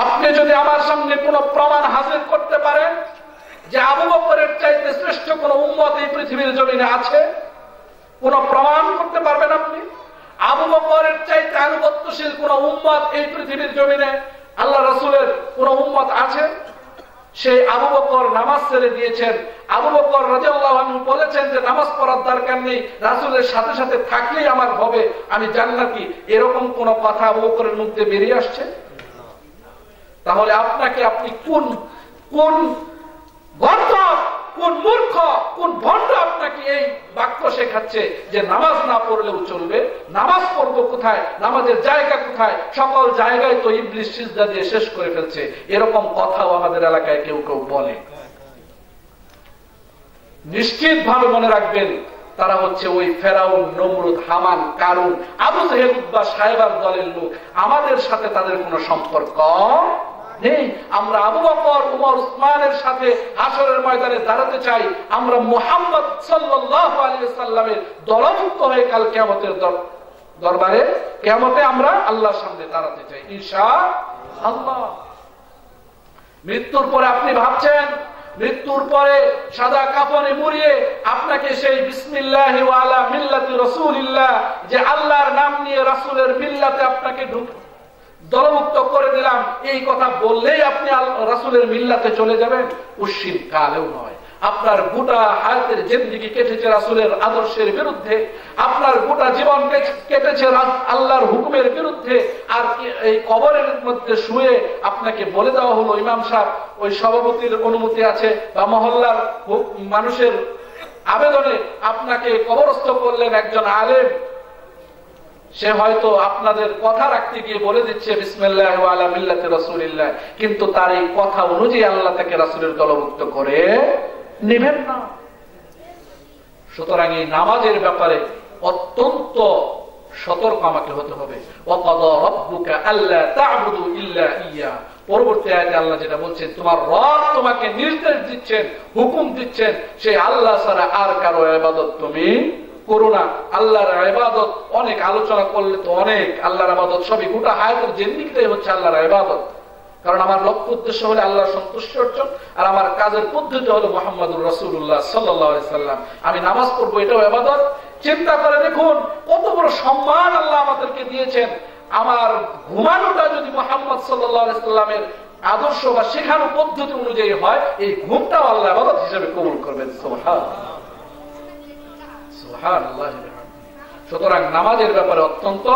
আপনি যদি আমার সামনে কোনো প্রমাণ হাজির করতে পারেন যে আবু বকরের চাইতে শ্রেষ্ঠ কোন উম্মত এই পৃথিবীর জমিনে আছে, কোন প্রমাণ করতে পারবেন আপনি? আবু বকরের চাইতে আনুগত্যশীল কোন উম্মত এই পৃথিবীর জমিনে আল্লাহ রাসূলের কোন উম্মত আছে? সেই আবু বকর নামাজ ছেড়ে দিয়েছেন। আবু বকর রাদিয়াল্লাহু আনহু বলেছেন যে নামাজ পড়ার দরকার নেই, রাসূলের সাথে সাথে থাকলেই আমার হবে, আমি জান্নাতি। এরকম কোন কথা আবু বকরের মুখ দিয়ে বেরিয়ে আসছে? তাহলে আপনাকে, আপনি কোন কোন গর্দভ, কোন মূর্খ, কোন ভণ্ড আপনাকে এই বাক্য শেখাচ্ছে যে নামাজ না পড়লেও চলবে? নামাজ পড়বো কোথায়? নামাজের জায়গা কোথায়? সকল জায়গায় তো ইবলিস সিজদা দিয়ে শেষ করে ফেলছে। এরকম কথাও আমাদের এলাকায় কেউ কেউ বলে। নিশ্চিত ভাবে মনে রাখবেন, তারা হচ্ছে ওই ফেরাউন, নমরুদ, হামান, কারুন, আবু জেহেল, উতবা, সাহেবার দলের লোক। আমাদের সাথে তাদের কোনো সম্পর্ক নেই। আমরা আবু বকর, উমর, উসমানের সাথে হাসরের ময়দানে দাঁড়াতে চাই। আমরা মুহাম্মদ সাল্লাল্লাহু আলাইহি ওয়াসাল্লামের দলভুক্ত হয়ে কাল কিয়ামতের দরবারে, কিয়ামতে আমরা আল্লাহর সামনে দাঁড়াতে চাই ইনশাআল্লাহ। মৃত্যুর পরে আপনি ভাবছেন, মৃত্যুর পরে সাদা কাফনে মুড়িয়ে আপনাকে সেই বিসমিল্লাহি ওয়া আলা মিল্লাতি রাসূলিল্লাহ, যে আল্লাহর নাম নিয়ে রাসূলের মিল্লাতে আপনাকে দলমুক্ত করে দিলাম, এই কথা বললেই আপনি রাসূলের মিল্লাতে চলে যাবেন? উশির কালেও নয়। আপনার গোটা হায়াতের জিন্দেগি কেটেছে রাসূলের আদর্শের বিরুদ্ধে, আপনার গোটা জীবন কেটেছে আল্লাহর হুকুমের বিরুদ্ধে। আর এই কবরের মধ্যে শুয়ে আপনাকে বলে দেওয়া হলো, ইমাম সাহেব, ওই সভাপতির অনুমতি আছে বা মহল্লার মানুষের আবেদনে আপনাকে কবরস্থ করলেন একজন আলেম। সে হয়তো আপনাদের কথা রাখতে গিয়ে বলে দিচ্ছে বিসমিল্লাহি ওয়া আলা মিল্লাতি রাসূলিল্লাহ, কিন্তু তার এই কথা অনুযায়ী আল্লাহ তাকে রাসূলের দলভুক্ত করে নেবেন না। সুতরাং এই নামাজের ব্যাপারে অত্যন্ত সতর্ক আমাকে হতে হবে। ওয়া কাদা রাব্বুকা আল্লা তা'বুদু ইল্লা ইয়্যা, পরবর্তী আয়াতে আল্লাহ যেটা বলছেন, তোমার রব তোমাকে নির্দেশ দিচ্ছেন, হুকুম দিচ্ছেন, সেই আল্লাহ ছাড়া আর কারো ইবাদত তুমি করো না। আল্লাহর ইবাদত অনেক আলোচনা করলে তো অনেক, আল্লাহর ইবাদত সবই, গোটা হায়াতের জিন্দেগিটাই হচ্ছে আল্লাহর ইবাদত। কারণ আমার লক্ষ্য উদ্দেশ্য হলো আল্লাহর সন্তুষ্টি অর্জন, আর আমার কাজের পদ্ধতি হলো মুহাম্মদুর রাসূলুল্লাহ সাল্লাল্লাহু আলাইহি সাল্লাম। আমি নামাজ পড়বো, এটাও ইবাদত। চিন্তা করে দেখুন কত বড় সম্মান আল্লাহ আমাদেরকে দিয়েছেন। আমার ঘুমানোটা যদি মুহাম্মদ সাল্লাল্লাহু আলাইহি সাল্লামের আদর্শ বা শেখানো পদ্ধতি অনুযায়ী হয়, এই ঘুমটাও আল্লাহ ইবাদত হিসেবে কবুল করবেন। সুবহানাল্লাহ, সুবহানাল্লাহ। সুতরাং নামাজের ব্যাপারে অত্যন্ত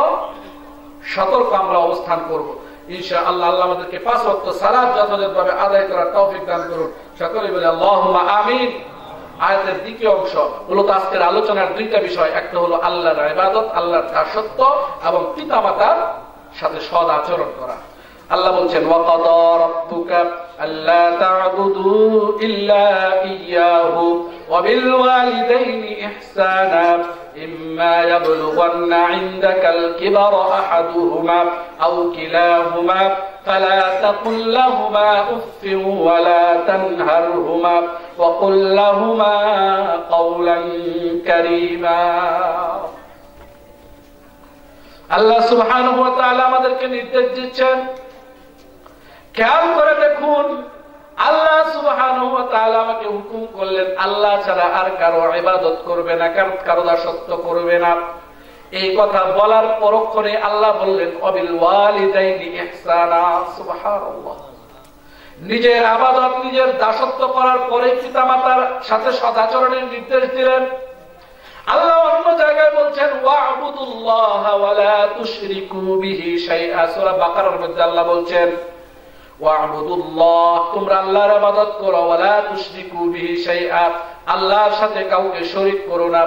সতর্ক আমরা অবস্থান করব ইনশাআল্লাহ। আল্লাহ আমাদেরকে 5 ওয়াক্ত সালাত যথাযথভাবে আদায় করার তৌফিক দান করুন। সকলেই বলি আল্লাহুম্মা আমিন। আয়াতের দ্বিতীয় অংশ মূলত আজকের আলোচনার দুইটা বিষয়, একটা হলো আল্লাহর ইবাদত, আল্লাহর দাসত্ব এবং পিতামাতার সাথে সৎ আচরণ করা। আল্লাহ বলছেন, ওয়া কাদা রাব্বুকা আল্লা তা'বুদু ইল্লা ইয়্যাহু ওয়া বিল ওয়ালিদাইনি ইহসানা ইম্মা ইয়াবলুগান্না ইনদাকাল কিবারা আহাদুহুমা আও কিলাহুমা ফালা তাকুল লাহুমা উফফিন ওয়া লা তানহারহুমা ওয়া কুল লাহুমা কাওলান কারীমা। আল্লাহ সুবহানাহু ওয়া তাআলা আমাদেরকে নির্দেশ দিচ্ছেন। খেয়াল করে দেখুন, আল্লাহ সুবহানাহু ওয়া তাআলা আমাকে হুকুম করলেন আল্লাহ ছাড়া আর কারো ইবাদত করবে না, কারো দাসত্ব করবে না। এই কথা বলার পরক্ষণে আল্লাহ বললেন, ওয়াবিল ওয়ালিদাইনি ইহসানা। সুবহানাল্লাহ। নিজের আবাদত, নিজের দাসত্ব করার পরে পিতামাতার সাথে সদাচরণের নির্দেশ দিলেন। আল্লাহ অন্য জায়গায় বলছেন ওয়া'বুদুল্লাহা ওয়া লা তুশরিকু বিহি শাইআ। সূরা বাকারার মধ্যে আল্লাহ বলছেন ওয়া'বুদুল্লাহ, তোমরা আল্লাহর ইবাদত করো, ওয়া লা তুশরিকু বিহি শাইআ, আল্লাহর সাথে কাউকে শরীক করো না।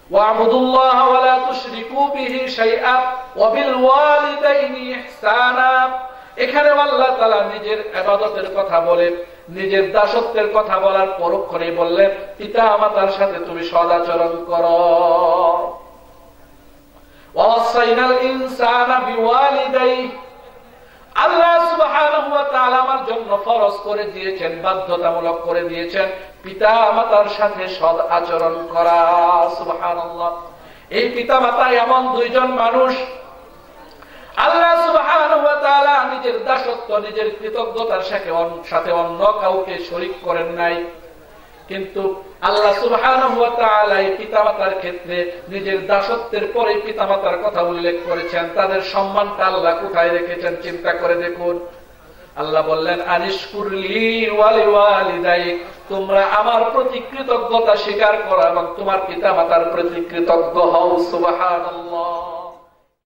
ওয়া'বুদুল্লাহা ওয়া লা তুশরিকু বিহি শাইআ ওয়া বিল ওয়ালিদাইনি ইহসানা। এখানে আল্লাহ তাআলা নিজের ইবাদতের কথা বলেন, নিজের দাসত্বের কথা বলার পরক্ষণেই বললেন পিতা মাতার সাথে তুমি সদাচরণ করো। ওয়াসাইনাল ইনসানা বিওয়ালিদাইহি, আল্লাহ সুবহানাহু ওয়া তাআলা আমার জন্য ফরজ করে দিয়েছেন, বাধ্যতামূলক করে দিয়েছেন পিতা মাতার সাথে সৎ আচরণ করা। সুবহানাল্লাহ। এই পিতা মাতা এমন দুইজন মানুষ আল্লাহ সুবহানাহু ওয়া তাআলা নিজের দাসত্ব, নিজের কৃতজ্ঞতার সাথে অন্য কাউকে শরীক করেন নাই। কিন্তু আল্লাহ সুবহানাহু ওয়া তাআলা এই পিতামাতার ক্ষেত্রে নিজের দাসত্বের পরে পিতামাতার কথা উল্লেখ করেছেন। তাদের সম্মানটা আল্লাহ কোথায় রেখেছেন চিন্তা করে দেখুন। আল্লাহ বললেন আনিশকুরলি ওয়া লিওয়ালিদাইক, তোমরা আমার প্রতি কৃতজ্ঞতা স্বীকার করো এবং তোমার পিতামাতার প্রতি কৃতজ্ঞ হও। সুবহানাল্লাহ।